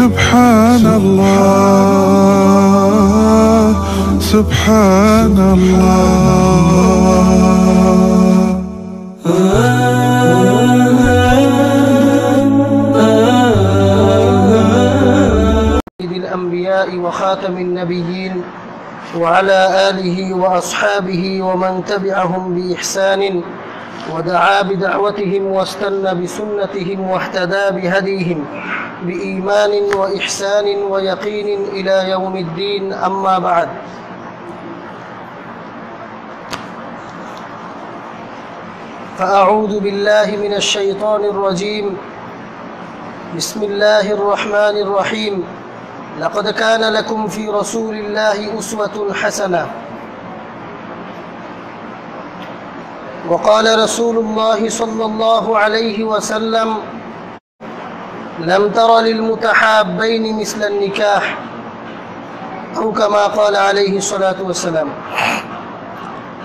سبحان الله سبحان سيد الأنبياء وخاتم النبيين وعلى آله وأصحابه ومن تبعهم بإحسان ودعا بدعوتهم واستنى بسنتهم واهتدى بهديهم بإيمان وإحسان ويقين إلى يوم الدين أما بعد فأعوذ بالله من الشيطان الرجيم بسم الله الرحمن الرحيم لقد كان لكم في رسول الله أسوة حسنة وقال رسول الله صلى الله عليه وسلم لم تر للمتحابين مثل النكاح أو كما قال عليه الصلاة والسلام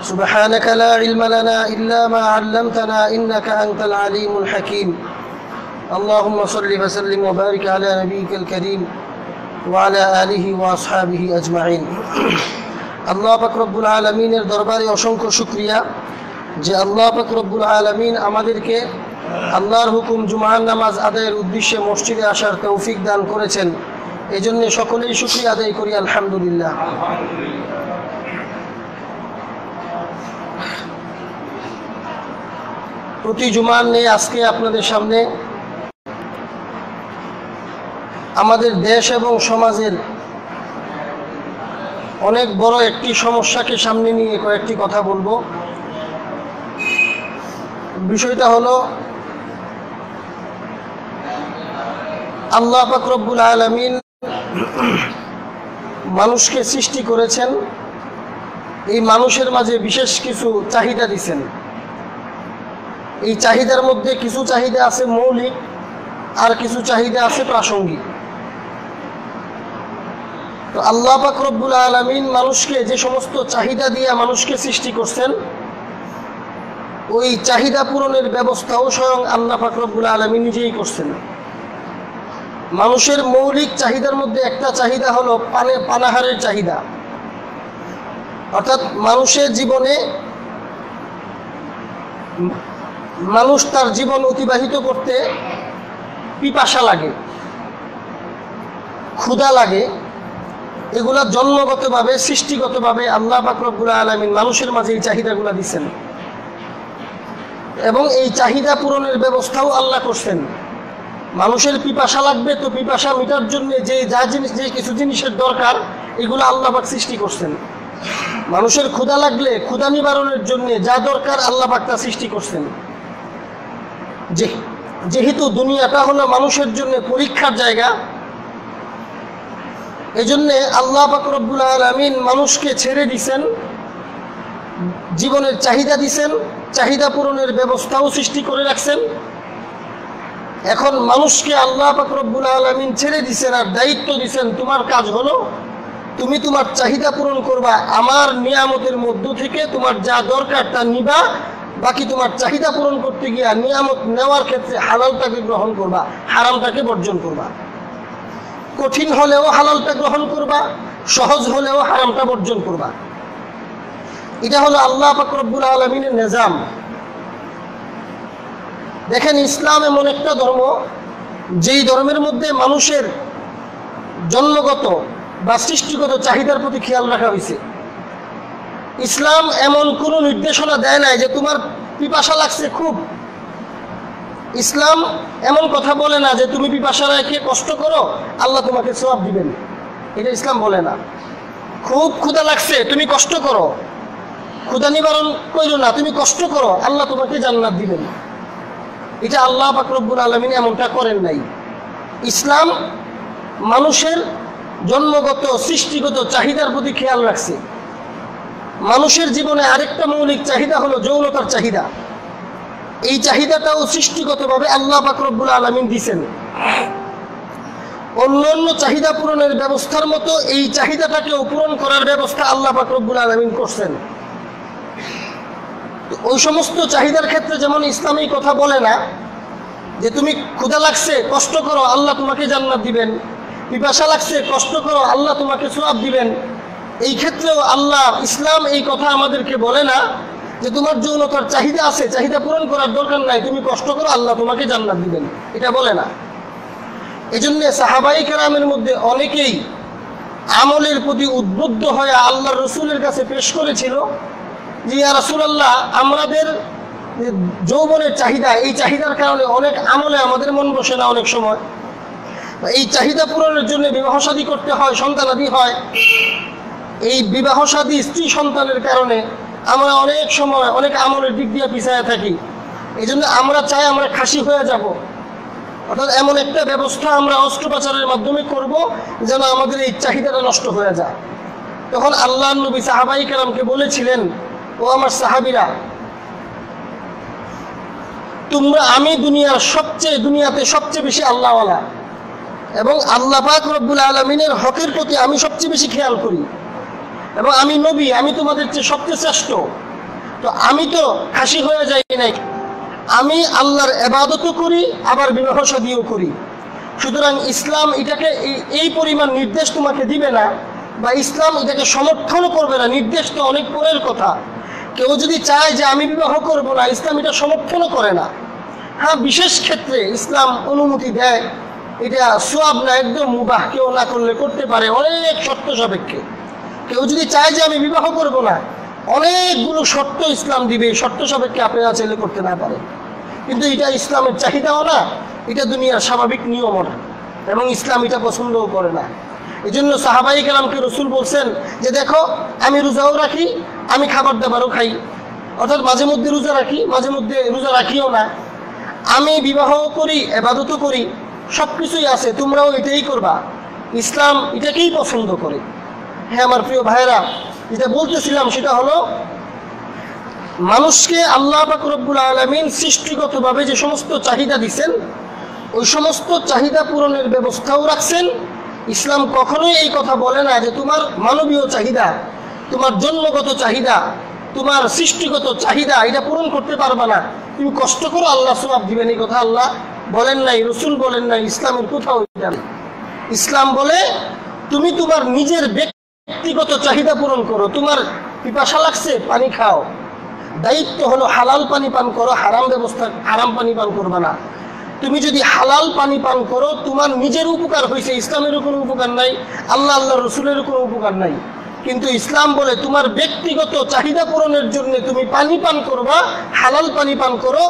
سبحانك لا علم لنا إلا ما علمتنا إنك أنت العليم الحكيم اللهم صل وسلم وبارك على نبيك الكريم وعلى آله وأصحابه أجمعين আল্লাহ পাক রব্বুল আলামিনের দরবারে অসংখ্য শুকরিয়া যে আল্লাহ পাক রব্বুল আলামিন আমাদেরকে আল্লাহর হুকুম জুমার নামাজ আদায়ের উদ্দেশ্যে মসজিদে আসার তৌফিক দান করেছেন। এজন্য সকলেই শুকরিয়া আদায় করি আলহামদুলিল্লাহ। প্রতি জুমার নিয়ে আজকে আপনাদের সামনে আমাদের দেশ এবং সমাজের অনেক বড় একটি সমস্যাকে সামনে নিয়ে কয়েকটি কথা বলবো। বিষয়টা হলো আল্লাহ পাক রব্বুল আলামিন মানুষকে সৃষ্টি করেছেন, এই মানুষের মাঝে বিশেষ কিছু চাহিদা দিয়েছেন। এই চাহিদার মধ্যে কিছু চাহিদা আছে মৌলিক, আর কিছু চাহিদা আছে প্রাসঙ্গিক। তো আল্লাহ পাক রব্বুল আলামিন মানুষকে যে সমস্ত চাহিদা দিয়ে মানুষকে সৃষ্টি করছেন, ওই চাহিদা পূরণের ব্যবস্থাও স্বয়ং আল্লাহ পাক রব্বুল আলামিন নিজেই করছেন। মানুষের মৌলিক চাহিদার মধ্যে একটা চাহিদা হলো পানাহারের চাহিদা, অর্থাৎ মানুষের জীবনে মানুষ তার জীবন অতিবাহিত করতে পিপাসা লাগে, ক্ষুধা লাগে। এগুলা জন্মগতভাবে সৃষ্টিগতভাবে আল্লাহ পাক রব্বুল আলামিন মানুষের মাঝে এই চাহিদাগুলা দিচ্ছেন এবং এই চাহিদা পূরণের ব্যবস্থাও আল্লাহ করছেন। মানুষের পিপাসা লাগবে, তো পিপাসা মেটার জন্য যে কিছু জিনিসের দরকার এগুলো আল্লাহ পাক সৃষ্টি করছেন। মানুষের ক্ষুধা লাগলে ক্ষুধা নিবারণের জন্য যা দরকার আল্লাহ পাক তা সৃষ্টি করছেন। যেহেতু দুনিয়াটা হলো মানুষের জন্য পরীক্ষার জায়গা, এজন্য আল্লাহ পাক রব্বুল আলামিন মানুষকে ছেড়ে দিছেন, জীবনের চাহিদা দিছেন, চাহিদা পূরণের ব্যবস্থাও সৃষ্টি করে রাখছেন। এখন মানুষকে আল্লাহ পাক রব্বুল আলামিন ছেড়ে দিছেন আর দায়িত্ব দিছেন, তোমার কাজ হলো তুমি তোমার চাহিদা পূরণ করবা, আমার নিয়ামতের মধ্য থেকে তোমার যা দরকার তা নিবা, বাকি তোমার চাহিদা পূরণ করতে গিয়া নিয়ামত নেওয়ার ক্ষেত্রে হালালটাকে গ্রহণ করবা, হারামটাকে বর্জন করবা। কঠিন হলেও হালালটা গ্রহণ করবা, সহজ হলেও হারামটা বর্জন করবা। এটা হলো আল্লাহ পাক রব্বুল আলামিনের নিজাম। দেখেন, ইসলাম এমন একটা ধর্ম যেই ধর্মের মধ্যে মানুষের জন্মগত বা সৃষ্টিগত চাহিদার প্রতি খেয়াল রাখা হয়েছে। ইসলাম এমন কোনো নির্দেশনা দেয় নাই যে তোমার পিপাসা লাগছে খুব। ইসলাম এমন কথা বলে না যে তুমি পিপাসা রেখে কষ্ট করো আল্লাহ তোমাকে সওয়াব দিবেন, এটা ইসলাম বলে না। খুব ক্ষুধা লাগছে তুমি কষ্ট করো, ক্ষুধা নিবারণ করো না, তুমি কষ্ট করো আল্লাহ তোমাকে জান্নাত দিবেন, এটা আল্লাহ পাক রব্বুল আলামিন এমনটা করেন নাই। ইসলাম মানুষের জন্মগত সৃষ্টিগত চাহিদার প্রতি খেয়াল রাখছে। মানুষের জীবনে আরেকটা মৌলিক চাহিদা হলো যৌনতার চাহিদা। এই চাহিদাটাও সৃষ্টিগতভাবে আল্লাহ পাক রব্বুল আলামিন দিয়েছেন। অন্যান্য চাহিদা পূরণের ব্যবস্থার মতো এই চাহিদাটাকেও পূরণ করার ব্যবস্থা আল্লাহ পাক রব্বুল আলামিন করছেন। ওই সমস্ত চাহিদার ক্ষেত্রে যেমন ইসলাম এই কথা বলে না যে তুমি ক্ষুধা লাগছে কষ্ট করো আল্লাহ তোমাকে জান্নাত দিবেন, পিপাসা লাগছে, কষ্ট করো, আল্লাহ তোমাকে সওয়াব দিবেন। এই ক্ষেত্রেও আল্লাহ, ইসলাম এই কথা আমাদেরকে বলে না যে তোমার যৌনতার চাহিদা আছে, চাহিদা পূরণ করার দরকার নাই, তুমি কষ্ট করো, আল্লাহ তোমাকে জান্নাত দিবেন, এটা বলে না। এজন্য সাহাবায়ে কেরামের মধ্যে অনেকেই আমলের প্রতি উদ্বুদ্ধ হয়ে আল্লাহর রাসূলের কাছে পেশ করেছিল যে ইয়া রাসূলুল্লাহ, আমাদের যৌবনের চাহিদা, এই চাহিদার কারণে অনেক আমলে আমাদের মন বসে না, অনেক সময় এই চাহিদা পূরণের জন্য বিবাহ শাদী করতে হয়, সন্তানাদি হয়। এই বিবাহ শাদী, স্ত্রী সন্তানের কারণে আমরা অনেক সময় অনেক আমলের দিক দিয়ে পিছায় থাকি। এই জন্য আমরা চাই আমরা খাসি হয়ে যাব, অর্থাৎ এমন একটা ব্যবস্থা আমরা অস্ত্রোপচারের মাধ্যমে করব যেন আমাদের এই চাহিদাটা নষ্ট হয়ে যায়। তখন আল্লাহর নবী সাহাবায়ে কেরামকে বলেছিলেন, ও আমার সাহাবীরা, তোমরা, আমি দুনিয়াতে সবচেয়ে বেশি আল্লাহওয়ালা এবং আল্লাহ পাক রব্বুল আলামিনের হকের প্রতি আমি সবচেয়ে বেশি খেয়াল করি, এবং আমি নবী, আমি তোমাদের চেয়ে সবচেয়ে শ্রেষ্ঠ। তো আমি তো খাসি হয়ে যাই নাই, আমি আল্লাহর ইবাদতও করি, আবার বিবাহ শাদীও করি। সুতরাং ইসলাম এটাকে এই পরিমাণ নির্দেশ তোমাকে দিবে না, বা ইসলাম এটাকে সমর্থনও করবে না। নির্দেশ তো অনেক পরের কথা। কেউ যদি চায় যে আমি বিবাহ করব না, ইসলাম এটা সমর্থনও করে না। হ্যাঁ, বিশেষ ক্ষেত্রে ইসলাম অনুমতি দেয়, এটা সওয়াব না, একদম মুবাহ, কেউ না করলে করতে পারে, অনেক শর্ত সাপেক্ষে। কেউ যদি চায় যে আমি বিবাহ করব না, অনেকগুলো শর্ত ইসলাম দিবে, শর্ত সাপেক্ষে আপনারা চাইলে করতে না পারে। কিন্তু এটা ইসলামের চাহিদাও না, এটা দুনিয়ার স্বাভাবিক নিয়মও না, এবং ইসলাম এটা পছন্দও করে না। এই জন্য সাহাবায়ে কেরামকে রাসূল বলছেন যে দেখো, আমি রোজাও রাখি, আমি খাবার দাবারও খাই, অর্থাৎ মাঝে মধ্যে রোজা রাখি, মাঝে মধ্যে রোজা রাখিও না, আমি বিবাহ করি, ইবাদতও করি, সব কিছুই আছে, তোমরাও এটাই করবা। ইসলাম এটাকেই পছন্দ করে। হ্যাঁ আমার প্রিয় ভাইয়েরা, যেটা বলতেছিলাম সেটা হলো, মানুষকে আল্লাহ পাক রব্বুল আলামিন সৃষ্টিগতভাবে যে সমস্ত চাহিদা দিচ্ছেন, ওই সমস্ত চাহিদা পূরণের ব্যবস্থাও রাখছেন। ইসলাম কখনোই এই কথা বলে না যে তোমার মানবীয় চাহিদা, তোমার জন্মগত চাহিদা, তোমার সৃষ্টিগত চাহিদা এটা পূরণ করতে পারবা না, তুমি কষ্ট করো, আল্লাহ সওয়াব দিবেন। এই কথা আল্লাহ বলেন নাই, রাসূল বলেন নাই, ইসলামের কোথাও এটা নেই। ইসলাম বলে তুমি তোমার নিজের ব্যক্তিগত চাহিদা পূরণ করো। তোমার পিপাসা লাগছে, পানি খাও, দায়িত্ব হলো হালাল পানি পান করো, হারাম পানি পান করবা না। তুমি যদি হালাল পানি পান করো, তোমার নিজের উপকার হয়েছে, ইসলামেরও কোনো উপকার নাই, আল্লাহ রসুলেরও কোনো উপকার নাই। কিন্তু ইসলাম বলে তোমার ব্যক্তিগত চাহিদা পূরণের জন্য তুমি পানি পান করবা, হালাল পানি পান করো,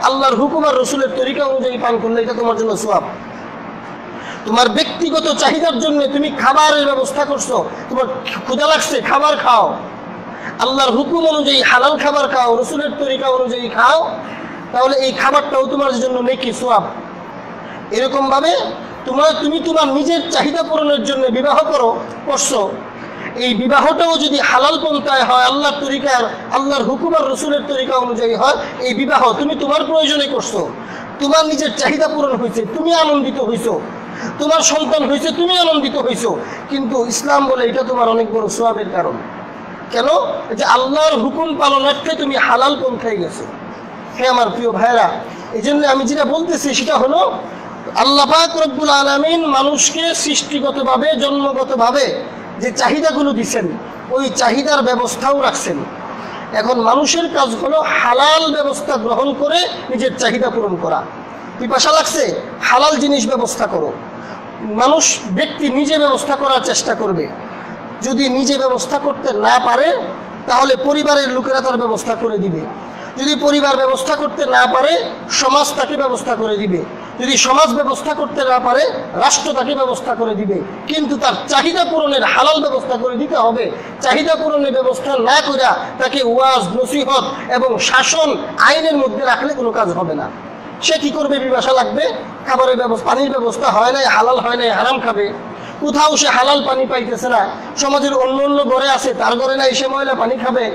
আল্লাহর হুকুম আর রসুলের তরিকা অনুযায়ী পান করলে এটা তোমার জন্য সওয়াব। তোমার ব্যক্তিগত চাহিদার জন্য তুমি খাবারের ব্যবস্থা করছো, তোমার ক্ষুধা লাগছে, খাবার খাও, আল্লাহর হুকুম অনুযায়ী হালাল খাবার খাও, রসুলের তরিকা অনুযায়ী খাও, তাহলে এই খাবারটাও তোমার জন্য নেকি, সওয়াব। এরকম ভাবে তুমি তোমার নিজের চাহিদা পূরণের জন্য বিবাহ করছো, এই বিবাহটাও যদি হালাল পন্থায় হয়, আল্লাহর তরিকার, আল্লাহর হুকুম আর রসুলের তরিকা অনুযায়ী হয়, এই বিবাহ তুমি তোমার প্রয়োজনে করছো, তোমার নিজের চাহিদা পূরণ হয়েছে, তুমি আনন্দিত হইছো, তোমার সন্তান হয়েছে, তুমি আনন্দিত হইছো। কিন্তু ইসলাম বলে এটা তোমার অনেক বড় সওয়াবের কারণ। কেন? যে আল্লাহর হুকুম পালনার্থে তুমি হালাল পন্থায় গেছো। হ্যাঁ আমার প্রিয় ভাইরা, এই জন্য আমি যেটা বলতেছি সেটা হলো, আল্লাহ পাক রব্বুল আলামিন মানুষকে সৃষ্টিগতভাবে, জন্মগতভাবে যে চাহিদাগুলো দিচ্ছেন, ওই চাহিদার ব্যবস্থাও রাখছেন। এখন মানুষের কাজ হলো হালাল ব্যবস্থা গ্রহণ করে নিজের চাহিদা পূরণ করা। পিপাসা লাগছে, হালাল জিনিস ব্যবস্থা করো। মানুষ, ব্যক্তি নিজে ব্যবস্থা করার চেষ্টা করবে। যদি নিজে ব্যবস্থা করতে না পারে, তাহলে পরিবারের লোকেরা তার ব্যবস্থা করে দিবে। যদি পরিবার ব্যবস্থা করতে না পারে, সমাজ তাকে ব্যবস্থা করে দিবে। যদি সমাজ ব্যবস্থা করতে না পারে, রাষ্ট্র তাকে ব্যবস্থা করে দিবে। কিন্তু তার চাহিদা পূরণের হালাল ব্যবস্থা করে দিতে হবে। চাহিদা পূরণের ব্যবস্থা না করে তাকে ওয়াজ, নসিহত এবং শাসন, আইনের মধ্যে রাখলে কোনো কাজ হবে না। সে কি করবে? পিপাসা লাগবে, খাবারের ব্যবস্থা, পানির ব্যবস্থা হয় নাই, হালাল হয় নাই, হারাম খাবে। কোথাও সে হালাল পানি পাইতেছে না, সমাজের অন্য অন্য ঘরে আছে, তার ঘরে নাই, সে ময়লা পানি খাবে।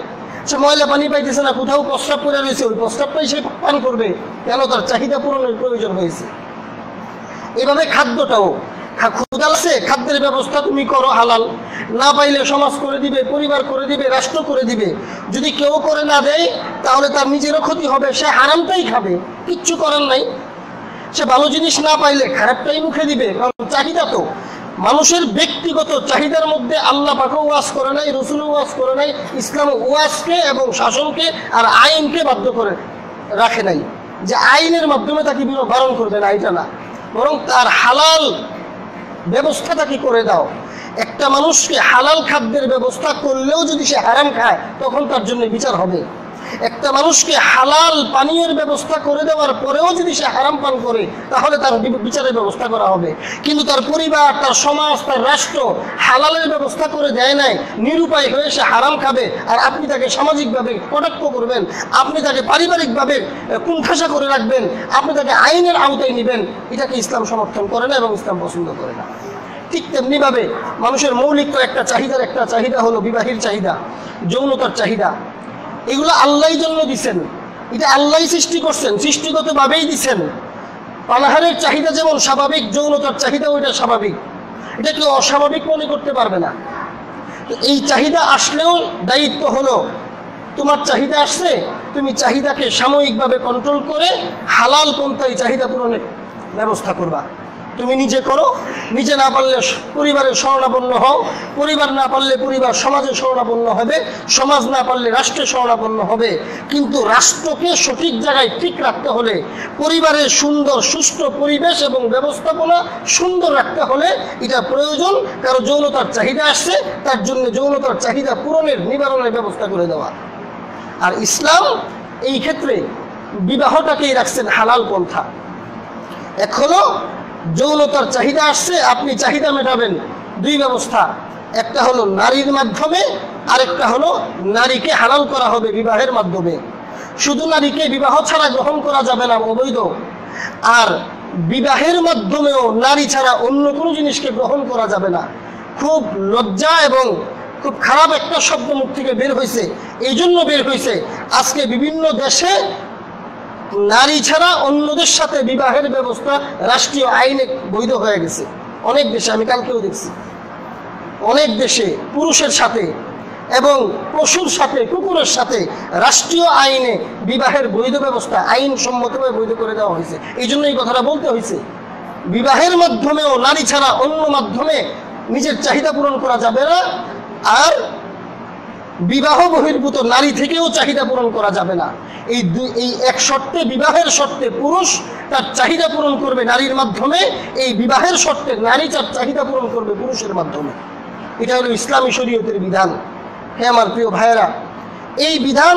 সে ময়লা পানি পাইতেছে না, কোথাও প্রস্রাব করে রয়েছে, ওই প্রস্রাবটাই সে পান করবে। কেন? তার চাহিদা পূরণের প্রয়োজন হয়েছে। এভাবে খাদ্যটাও, ক্ষুধা লাগছে, খাদ্যের ব্যবস্থা তুমি করো হালাল, না পাইলে সমাজ করে দিবে, পরিবার করে দিবে, রাষ্ট্র করে দিবে। যদি কেউ করে না দেয়, তাহলে তার নিজেরও ক্ষতি হবে, সে হারামটাই খাবে, কিচ্ছু করার নাই। সে ভালো জিনিস না পাইলে খারাপটাই মুখে দিবে, কারণ চাহিদা তো। মানুষের ব্যক্তিগত চাহিদার মধ্যে আল্লাহ পাকও ওয়াজ করে নাই, রসুলও ওয়াজ করে নাই, ইসলাম ওয়াজকে এবং শাসনকে আর আইনকে বাধ্য করে রাখে নাই যে আইনের মাধ্যমে তাকে বারণ করবে না, এটা না, বরং তার হালাল ব্যবস্থাটা কি করে দাও। একটা মানুষকে হালাল খাদ্যের ব্যবস্থা করলেও যদি সে হারাম খায় তখন তার জন্য বিচার হবে। একটা মানুষকে হালাল পানীয়ের ব্যবস্থা করে দেওয়ার পরেও যদি সে হারাম পান করে তাহলে তার বিচারের ব্যবস্থা করা হবে। কিন্তু তার পরিবার, তার সমাজ, তার রাষ্ট্র হালালের ব্যবস্থা করে দেয় নাই, নিরুপায় হয়ে সে হারাম খাবে, আর আপনি তাকে সামাজিকভাবে কটাক্ষ করবেন, আপনি তাকে পারিবারিকভাবে কুণ্ঠাসা করে রাখবেন, আপনি তাকে আইনের আওতায় নেবেন, এটাকে ইসলাম সমর্থন করে না এবং ইসলাম পছন্দ করে না। ঠিক তেমনিভাবে মানুষের মৌলিক একটা চাহিদা হলো বিবাহের চাহিদা, যৌনতার চাহিদা। এগুলো আল্লাহই জন্য দিচ্ছেন, এটা আল্লাহই সৃষ্টি করছেন, সৃষ্টিগতভাবেই দিচ্ছেন। পানাহারের চাহিদা যেমন স্বাভাবিক, যৌনতার চাহিদা ওইটা স্বাভাবিক, এটা কেউ অস্বাভাবিক মনে করতে পারবে না। এই চাহিদা আসলেও দায়িত্ব হলো, তোমার চাহিদা আসছে, তুমি চাহিদাকে সাময়িকভাবে কন্ট্রোল করে হালাল পন্থায় চাহিদা পূরণের ব্যবস্থা করবা। তুমি নিজে করো, নিজে না পারলে পরিবারের শরণাপন্ন হও, পরিবার না পারলে পরিবার সমাজের শরণাপন্ন হবে, সমাজ না পারলে রাষ্ট্রের শরণাপন্ন হবে। কিন্তু রাষ্ট্রকে সঠিক জায়গায় ঠিক রাখতে হলে, পরিবারের সুন্দর সুষ্ঠু পরিবেশ এবং ব্যবস্থাপনা সুন্দর রাখতে হলে এটা প্রয়োজন। কারো যৌনতার চাহিদা আসছে, তার জন্য যৌনতার চাহিদা পূরণের নিবারণের ব্যবস্থা করে দেওয়া। আর ইসলাম এই ক্ষেত্রে বিবাহটাকেই রাখছেন হালাল পন্থা। এখনো যৌনতার চাহিদা আসছে, আপনি চাহিদা মেটাবেন দুই ব্যবস্থা, একটা হলো নারীর মাধ্যমে, আরেকটা হলো নারীকে হালাল করা হবে বিবাহের মাধ্যমে। শুধু নারীকে বিবাহ ছাড়া গ্রহণ করা যাবে না, অবৈধ। আর বিবাহের মাধ্যমেও নারী ছাড়া অন্য কোনো জিনিসকে গ্রহণ করা যাবে না। খুব লজ্জা এবং খুব খারাপ একটা শব্দ মুখ থেকে বের হয়েছে, এই জন্য বের হয়েছে আজকে বিভিন্ন দেশে নারী ছাড়া অন্যদের সাথে বিবাহের ব্যবস্থা রাষ্ট্রীয় আইনে বৈধ হয়ে গেছে। অনেক দেশে, আমি কালকেও দেখছি, অনেক দেশে পুরুষের সাথে এবং পশুর সাথে, কুকুরের সাথে রাষ্ট্রীয় আইনে বিবাহের বৈধ ব্যবস্থা আইন সম্মতভাবে বৈধ করে দেওয়া হয়েছে। এই জন্য এই কথাটা বলতে হয়েছে, বিবাহের মাধ্যমেও নারী ছাড়া অন্য মাধ্যমে নিজের চাহিদা পূরণ করা যাবে না, আর বিবাহ বহির্ভূত নারী থেকেও চাহিদা পূরণ করা যাবে না। এই এক শর্তে, বিবাহের শর্তে পুরুষ তার চাহিদা পূরণ করবে নারীর মাধ্যমে, এই বিবাহের শর্তে নারী তার চাহিদা পূরণ করবে পুরুষের মাধ্যমে। এটা হলো ইসলামী শরীয়তের বিধান। হ্যাঁ আমার প্রিয় ভাইয়েরা, এই বিধান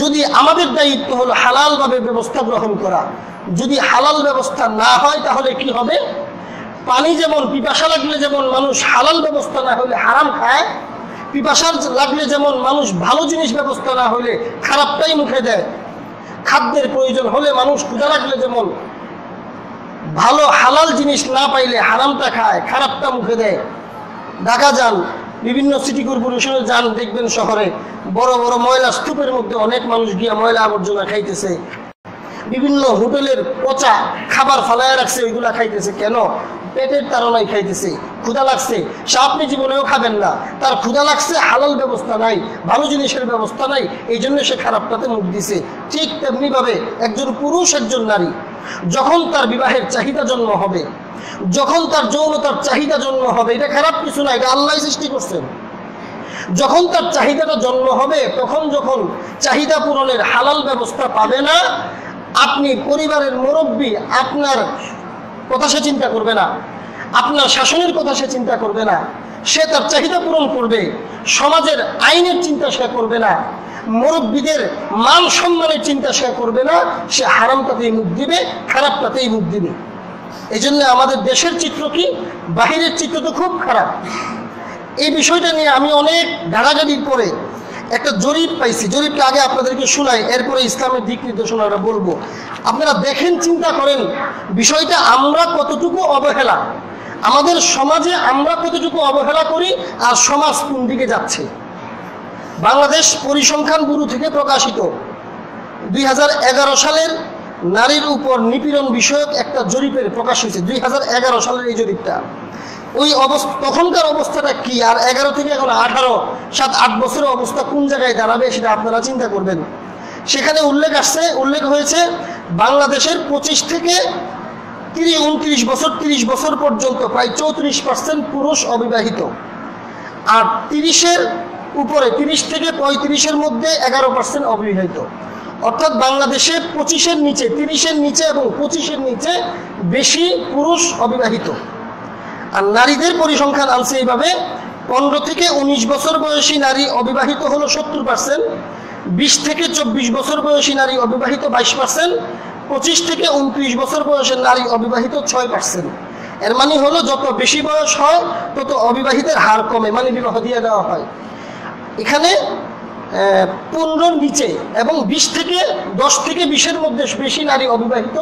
যদি আমাদের দায়িত্ব হলো হালালভাবে ব্যবস্থা গ্রহণ করা, যদি হালাল ব্যবস্থা না হয় তাহলে কি হবে? পানি যেমন, পিপাসা লাগলে যেমন মানুষ হালাল ব্যবস্থা না হলে হারাম খায়, পিপাসা লাগলে যেমন মানুষ ভালো জিনিস ব্যবস্থা না হলে খারাপটাই মুখে দেয়, খাদ্যের প্রয়োজন হলে মানুষ ক্ষুধা লাগলে যেমন ভালো হালাল জিনিস না পাইলে হারামটা খায়, খারাপটা মুখে দেয়। ঢাকা যান, বিভিন্ন সিটি কর্পোরেশনে যান, দেখবেন শহরে বড় বড় ময়লা স্তূপের মধ্যে অনেক মানুষ গিয়ে ময়লা আবর্জনা খাইতেছে। বিভিন্ন হোটেলের পচা খাবার ফালায় রাখছে, ওইগুলা খাইতেছে। কেন? পেটের তাড়নায় খাইতেছে, ক্ষুধা লাগছে। সে আপনি জীবনেও খাবেন না, তার ক্ষুধা লাগছে, হালাল ব্যবস্থা নাই, ভালো জিনিসের ব্যবস্থা নাই, এই জন্য সে খারাপটাতে মুখ দিছে। ঠিক তেমনিভাবে একজন পুরুষ, একজন নারী যখন তার বিবাহের চাহিদা জন্ম হবে, যখন তার যৌনতার চাহিদা জন্ম হবে, এটা খারাপ কিছু না, এটা আল্লাহ সৃষ্টি করছেন। যখন তার চাহিদাটা জন্ম হবে, তখন যখন চাহিদা পূরণের হালাল ব্যবস্থা পাবে না, আপনি পরিবারের মুরব্বী, আপনার কথা সে চিন্তা করবে না, আপনার শাসনের কথা সে চিন্তা করবে না, সে তার চাহিদা পূরণ করবে। সমাজের আইনের চিন্তা সে করবে না, মুরব্বীদের মান সম্মানের চিন্তা সে করবে না, সে হারামটাতেই মুখ দিবে, খারাপটাতেই মুখ দিবে। এই জন্য আমাদের দেশের চিত্র কি, বাহিরের চিত্র তো খুব খারাপ। এই বিষয়টা নিয়ে আমি অনেক গাড়াগাড়ির পরে একটা জরিপ পাইছি, জরিপটা আগে আপনাদেরকে শোনাই, এরপরে ইসলামের দিক নির্দেশনাটা বলবো। আপনারা দেখেন, চিন্তা করেন বিষয়টা, আমরা কতটুকু অবহেলা, আমাদের সমাজে আমরা কতটুকু অবহেলা করি, আর সমাজ কোন দিকে যাচ্ছে। বাংলাদেশ পরিসংখ্যান ব্যুরো থেকে প্রকাশিত 2011 সালের নারীর উপর নিপীড়ন বিষয়ক একটা জরিপের প্রকাশ হয়েছে। 2011 সালের এই জরিপটা, ওই তখনকার অবস্থাটা কি, আর 11 থেকে এখন 18, 7-8 বছরের অবস্থা কোন জায়গায় দাঁড়াবে সেটা আপনারা চিন্তা করবেন। সেখানে উল্লেখ হয়েছে বাংলাদেশের 25 থেকে 29 বছর 30 বছর পর্যন্ত প্রায় 34% পুরুষ অবিবাহিত, আর 30-এর উপরে 30 থেকে 35-এর মধ্যে 11% অবিবাহিত। অর্থাৎ বাংলাদেশে 25-এর নিচে, 30-এর নিচে এবং 25-এর নিচে বেশি পুরুষ অবিবাহিত। আর নারীদের পরিসংখ্যান আনছে এইভাবে: 15 থেকে 19 বছর বয়সী নারী অবিবাহিত হলো 70%, 20 থেকে 24 বছর বয়সী নারী অবিবাহিত 22%, 25 থেকে 29 বছর বয়সের নারী অবিবাহিত 6%। এর মানে হলো যত বেশি বয়স হয় তত অবিবাহিতের হার কমে, মানে বিবাহ দিয়ে দেওয়া হয়। এখানে 15-র নিচে এবং 10 থেকে 20-এর মধ্যে বেশি নারী অবিবাহিত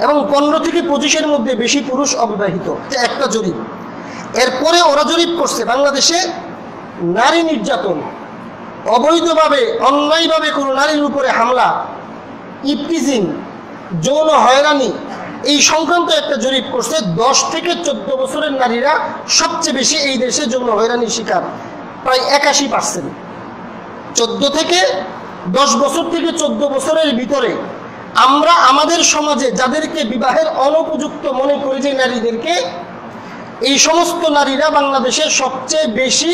এবং 15 থেকে 25-এর মধ্যে বেশি পুরুষ অবিবাহিত। এটা একটা জরিপ। এরপরে ওরা জরিপ করছে বাংলাদেশে নারী নির্যাতন, অবৈধভাবে অন্যায়ভাবে কোনো নারীর উপরে হামলা, ইপটিজিং, যৌন হয়রানি, এই সংক্রান্ত একটা জরিপ করছে। 10 থেকে 14 বছরের নারীরা সবচেয়ে বেশি এই দেশে যৌন হয়রানির শিকার, প্রায় 81%। 14 থেকে 10 বছর থেকে 14 বছরের ভিতরে আমরা আমাদের সমাজে যাদেরকে বিবাহের অনুপযুক্ত মনে করি যে নারীদেরকে, এই সমস্ত নারীরা বাংলাদেশে সবচেয়ে বেশি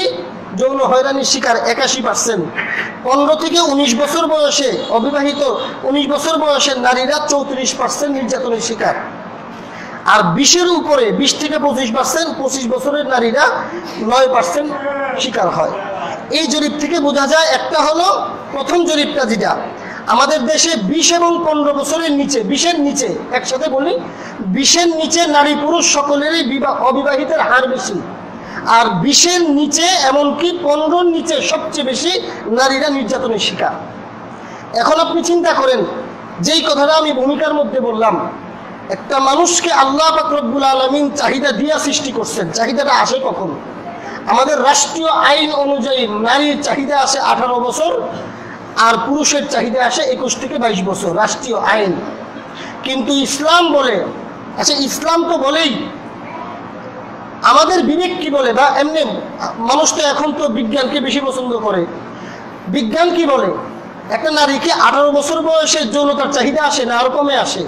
যৌন হয়রানির শিকার, 81%। 15 থেকে 19 বছর বয়সে অবিবাহিত 19 বছর বয়সের নারীরা 34% নির্যাতনের শিকার, আর 20-এর উপরে 20 থেকে 25%, 25 বছরের নারীরা 9% শিকার হয়। এই জরিপ থেকে বোঝা যায়, একটা হলো প্রথম জরিপটা যেটা আমাদের দেশে 20 এবং 15 বছরের নিচে, 20-এর নিচে, একসাথে বলি, 20-এর নিচে নারী পুরুষ সকলেরই অবিবাহিতের হার বেশি, আর 20-এর নিচে এমনকি 15-র নিচে সবচেয়ে বেশি নারীরা নির্যাতনের শিকার। এখন আপনি চিন্তা করেন, যেই কথাটা আমি ভূমিকার মধ্যে বললাম, একটা মানুষকে আল্লাহ পাক রব্বুল আলামিন চাহিদা দিয়া সৃষ্টি করছেন। চাহিদাটা আসে কখন? আমাদের রাষ্ট্রীয় আইন অনুযায়ী নারীর চাহিদা আসে 18 বছর আর পুরুষের চাহিদা আসে 21 থেকে 22 বছর, রাষ্ট্রীয় আইন। কিন্তু ইসলাম বলে, আচ্ছা ইসলাম তো বলেই, আমাদের বিবেক কি বলে? বা এমনি মানুষ তো এখন তো বিজ্ঞানকে বেশি পছন্দ করে। বিজ্ঞান কি বলে? একটা নারীকে 18 বছর বয়সে যৌনতার চাহিদা আসে না আর কমে আসে?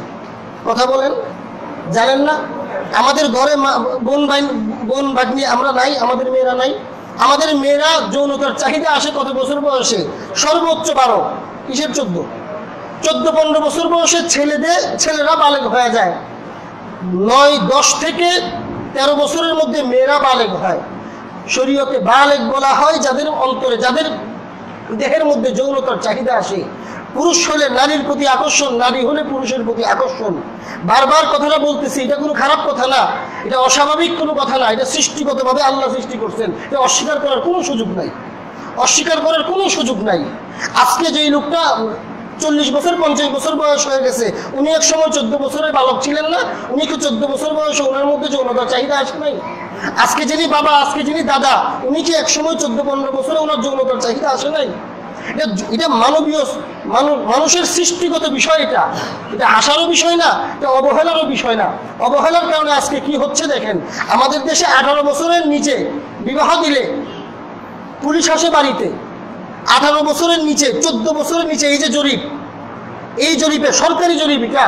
কথা বলেন, জানেন না? আমাদের ঘরে বোন ভাগ্নি আমরা নাই, আমাদের মেয়েরা নাই। আমাদের মেয়েরা যৌনতার চাহিদা আসে কত বছর বয়সে? সর্বোচ্চ 12, কিসের 14? 14-15 বছর বয়সে ছেলেরা বালেগ হয়ে যায়। 9-10 থেকে 13 বছরের মধ্যে মেয়েরা বালেগ হয়। শরীয়তে বালেগ বলা হয় যাদের অন্তরে, যাদের দেহের মধ্যে যৌনতার চাহিদা আসে। পুরুষ হলে নারীর প্রতি আকর্ষণ, নারী হলে পুরুষের প্রতি আকর্ষণ। বারবার কথাটা বলতেছি, এটা কোনো খারাপ কথা না, এটা অস্বাভাবিক কোনো কথা না, এটা সৃষ্টিগতভাবে আল্লাহ সৃষ্টি করছেন, এটা অস্বীকার করার কোনো সুযোগ নাই, অস্বীকার করার কোনো সুযোগ নাই। আজকে যেই লোকটা 40 বছর 50 বছর বয়স হয়ে গেছে, উনি এক সময় 14 বছরের বালক ছিলেন না? উনি কি 14 বছর বয়সে ওনার মধ্যে যৌনতার চাহিদা আসে নাই? আজকে যিনি বাবা, আজকে যিনি দাদা, উনি কি এক সময় 14-15 বছরে ওনার যৌনতার চাহিদা আসে নাই? এটা মানবীয়, মানুষের সৃষ্টিগত বিষয়। এটা হাসারও বিষয় না, এটা অবহেলারও বিষয় না। অবহেলার কারণে আজকে কি হচ্ছে দেখেন, আমাদের দেশে 18 বছরের নিচে বিবাহ দিলে পুলিশ আসে বাড়িতে। 18 বছরের নিচে, 14 বছরের নিচে, এই যে জরিপ, এই জরিপে, সরকারি জরিপ, এটা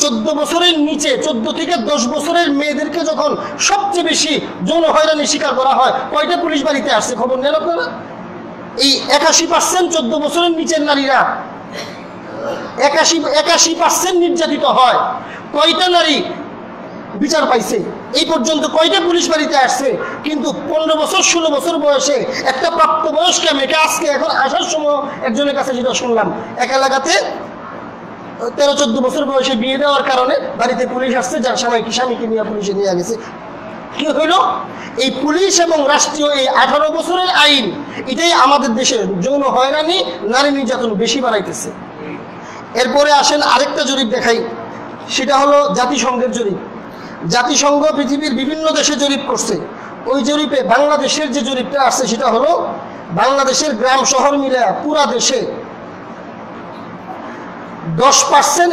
14 বছরের নিচে, 14 থেকে 10 বছরের মেয়েদেরকে যখন সবচেয়ে বেশি যৌন হয়রানির শিকার করা হয়, কয়টা পুলিশ বাড়িতে আসছে খবর নেন আপনারা? এই 81% 14 বছরের নিচের নারীরা 81% নির্যাতিত হয়। কয়টা নারী বিচার পাইছে এই পর্যন্ত? কয়টা পুলিশ বাড়িতে আসছে? কিন্তু 15 বছর 16 বছর বয়সে একটা প্রাপ্তবয়স্ক মেয়েকে, আজকে এখন আসার সময় একজনের কাছে যেটা শুনলাম, এক এলাকাতে 13-14 বছর বয়সে বিয়ে দেওয়ার কারণে বাড়িতে পুলিশ আসছে, যার স্বামীকে নিয়ে পুলিশে নিয়ে গেছে। কি হইল? এই পুলিশ এবং রাষ্ট্রীয় এই 18 বছরের আইন, এটাই আমাদের দেশে যৌন হয়রানি, নারী নির্যাতন বেশি বাড়াইতেছে। এরপরে আসেন আরেকটা জরিপ দেখাই, সেটা হলো জাতিসংঘের জরিপ। জাতিসংঘ পৃথিবীর বিভিন্ন দেশে জরিপ করছে। ওই জরিপে বাংলাদেশের যে জরিপটা আসছে সেটা হলো বাংলাদেশের গ্রাম শহর মিলে পুরা দেশে 10%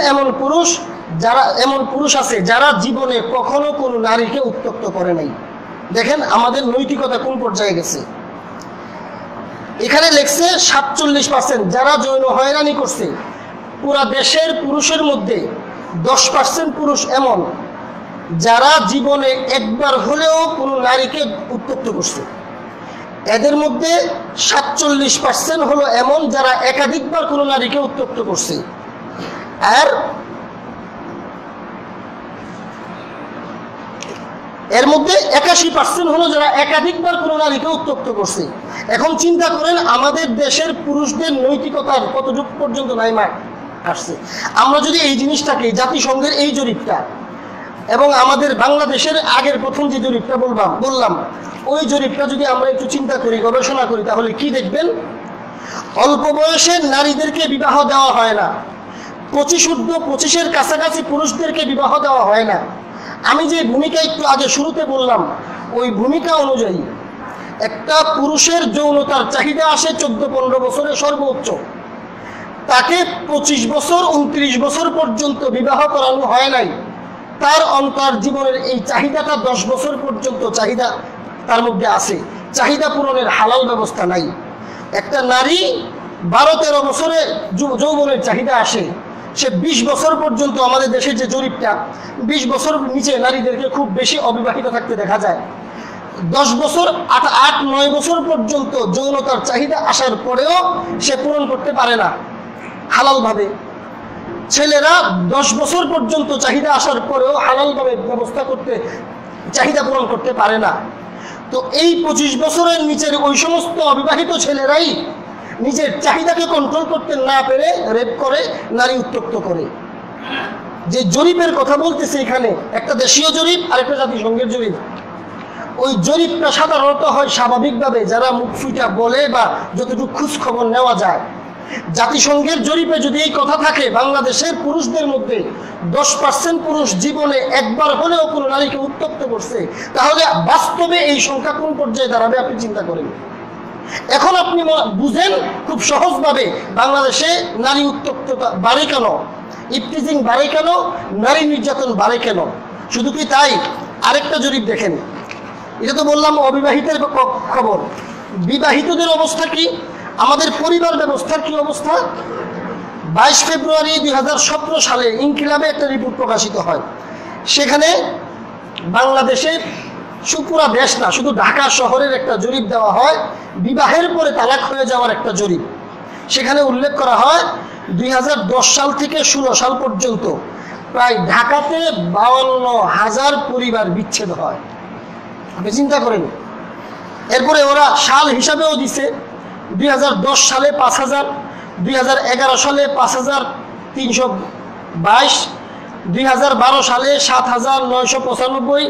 এমন পুরুষ আছে যারা জীবনে কখনো কোনো নারীকে উত্ত্যক্ত করে নাই। দেখেন আমাদের নৈতিকতা কোন পর্যায়ে গেছে। এখানে লেখছে 47% যারা যৌন হয়রানি করছে পুরা দেশের পুরুষের মধ্যে 10% পুরুষ এমন যারা জীবনে একবার হলেও কোনো নারীকে উত্ত্যক্ত করছে। এদের মধ্যে 47% হলো এমন যারা একাধিকবার কোনো নারীকে উত্ত্যক্ত করছে। আর এর মধ্যে 81% হলো যারা একাধিকবার কোনো নারীকে উত্ত্যক্ত করছে। এখন চিন্তা করেন আমাদের দেশের পুরুষদের নৈতিকতার কতটুকু পর্যন্ত নাইমা আসছে। আমরা যদি এই জিনিসটাকে জাতিসংঘের এই জরিপটা এবং আমাদের বাংলাদেশের আগের প্রথম যে জরিপটা বললাম ওই জরিপটা যদি আমরা একটু চিন্তা করি, গবেষণা করি, তাহলে কি দেখবেন? অল্প বয়সের নারীদেরকে বিবাহ দেওয়া হয় না, 25-25-এর কাছাকাছি পুরুষদেরকে বিবাহ দেওয়া হয় না। আমি যে ভূমিকা একটু আগে শুরুতে বললাম ওই ভূমিকা অনুযায়ী একটা পুরুষের যৌনতার চাহিদা আসে 14-15 বছরে সর্বোচ্চ, তাকে 25 বছর 29 বছর পর্যন্ত বিবাহ করানো হয় নাই, তার অন্তর জীবনের এই চাহিদাটা 10 বছর পর্যন্ত চাহিদা তার মধ্যে আছে, চাহিদা পূরণের হালাল ব্যবস্থা নাই। একটা নারী 12-13 বছরে যৌবনের চাহিদা আসে, সে 20 বছর পর্যন্ত, আমাদের দেশের যে জরিপটা 20 বছর নিচে নারীদেরকে খুব বেশি অবিবাহিত থাকতে দেখা যায়। 10 বছর 8-9 বছর পর্যন্ত যৌনতার চাহিদা আসার পরেও সে পূরণ করতে পারে না হালালভাবে। ছেলেরা 10 বছর পর্যন্ত চাহিদা আসার পরেও হালালভাবে ব্যবস্থা করতে, চাহিদা পূরণ করতে পারে না। তো এই 25 বছরের নিচের ওই সমস্ত অবিবাহিত ছেলেরাই নিজের চাহিদাকে কন্ট্রোল করতে না পেরে রেপ করে, নারী উত্ত্যক্ত করে। যে জরিপের কথা বলতেছে এখানে, একটা দেশীয় জরিপ আর একটা জাতিসংঘের জরিপ। ওই জরিপটা সাধারণত হয় স্বাভাবিকভাবে যারা মুখ ফুটা বলে বা যতটুকু খোঁজ খবর নেওয়া যায়। জাতিসংঘের জরিপে যদি এই কথা থাকে বাংলাদেশের পুরুষদের মধ্যে 10% পুরুষ জীবনে একবার হলেও কোনো নারীকে উত্ত্যক্ত করছে, তাহলে বাস্তবে এই সংখ্যা কোন পর্যায়ে দাঁড়াবে আপনি চিন্তা করেন। এখন আপনি বুঝেন খুব সহজভাবে বাংলাদেশে নারী উত্ত্যক্ততা বাড়ে কেন, ইফটিজিং বাড়ে কেন, নারী নির্যাতন বাড়ে কেন। শুধু কি তাই, আরেকটা জরিপ দেখেন। এটা তো বললাম অবিবাহিতের খবর, বিবাহিতদের অবস্থা কি, আমাদের পরিবার ব্যবস্থার কি অবস্থা? 22 ফেব্রুয়ারি 2017 সালে ইনকিলাবে একটা রিপোর্ট প্রকাশিত হয়। সেখানে বাংলাদেশে পুরা দেশ না, শুধু ঢাকা শহরের একটা জরিপ দেওয়া হয়, বিবাহের পরে তালাক হয়ে যাওয়ার একটা জরিপ। সেখানে উল্লেখ করা হয় 2010 সাল থেকে 16 সাল পর্যন্ত প্রায় ঢাকাতে 52,000 পরিবার বিচ্ছেদ হয়। আপনি চিন্তা করেন। এরপরে ওরা সাল হিসাবেও দিছে, 2010 সালে 5,000, 2011 সালে 5,322, 2012 সালে 7,995,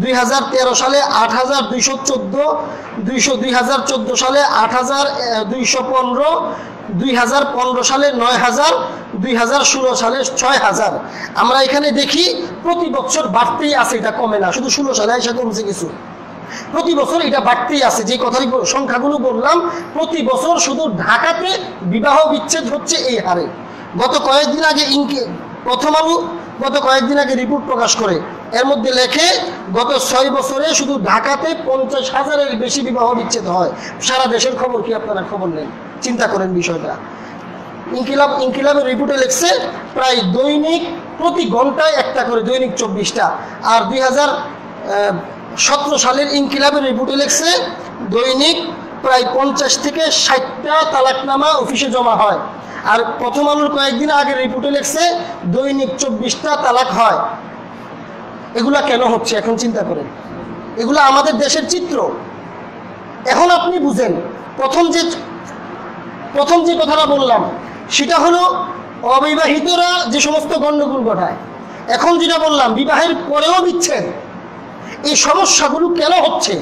2013 সালে 8,214, 2014 সালে 8,215, 2015 সালে 9,000, 2016 সালে 6,000। আমরা এখানে দেখি প্রতি বছর বাড়তেই আছে, এটা কমে না। শুধু 16 সালে এসে কমছে কিছু, প্রতি বছর এটা বাড়তেই আছে। যে কথার সংখ্যাগুলো বললাম, প্রতি বছর শুধু ঢাকাতে বিবাহ বিচ্ছেদ হচ্ছে এই হারে। গত কয়েকদিন আগে প্রথম আলো গত কয়েকদিন আগে রিপোর্ট প্রকাশ করে, এর মধ্যে লেখে গত 6 বছরে শুধু ঢাকাতে 50,000-এর বেশি বিবাহ বিচ্ছেদ হয়। সারা দেশের খবর কি আপনারা খবর নেন? চিন্তা করেন বিষয়টা। ইনকিলাবের রিপোর্টে লিখছে প্রায় দৈনিক প্রতি ঘন্টায় একটা করে, দৈনিক 24টা। আর 2017 সালের ইনকিলাবের রিপোর্টে লিখছে দৈনিক প্রায় 50 থেকে 60টা তালাকনামা অফিসে জমা হয়। আর প্রথম আলোর কয়েকদিন আগের রিপোর্টে লিখছে দৈনিক 24টা তালাক হয়। এগুলা কেন হচ্ছে এখন চিন্তা করেন। এগুলা আমাদের দেশের চিত্র। এখন আপনি বুঝেন, প্রথম যে কথাটা বললাম সেটা হলো অবিবাহিতরা যে সমস্ত গণ্ডগোল ঘটায়। এখন যেটা বললাম বিবাহের পরেও বিচ্ছেদ, এই সমস্যাগুলো কেন হচ্ছে?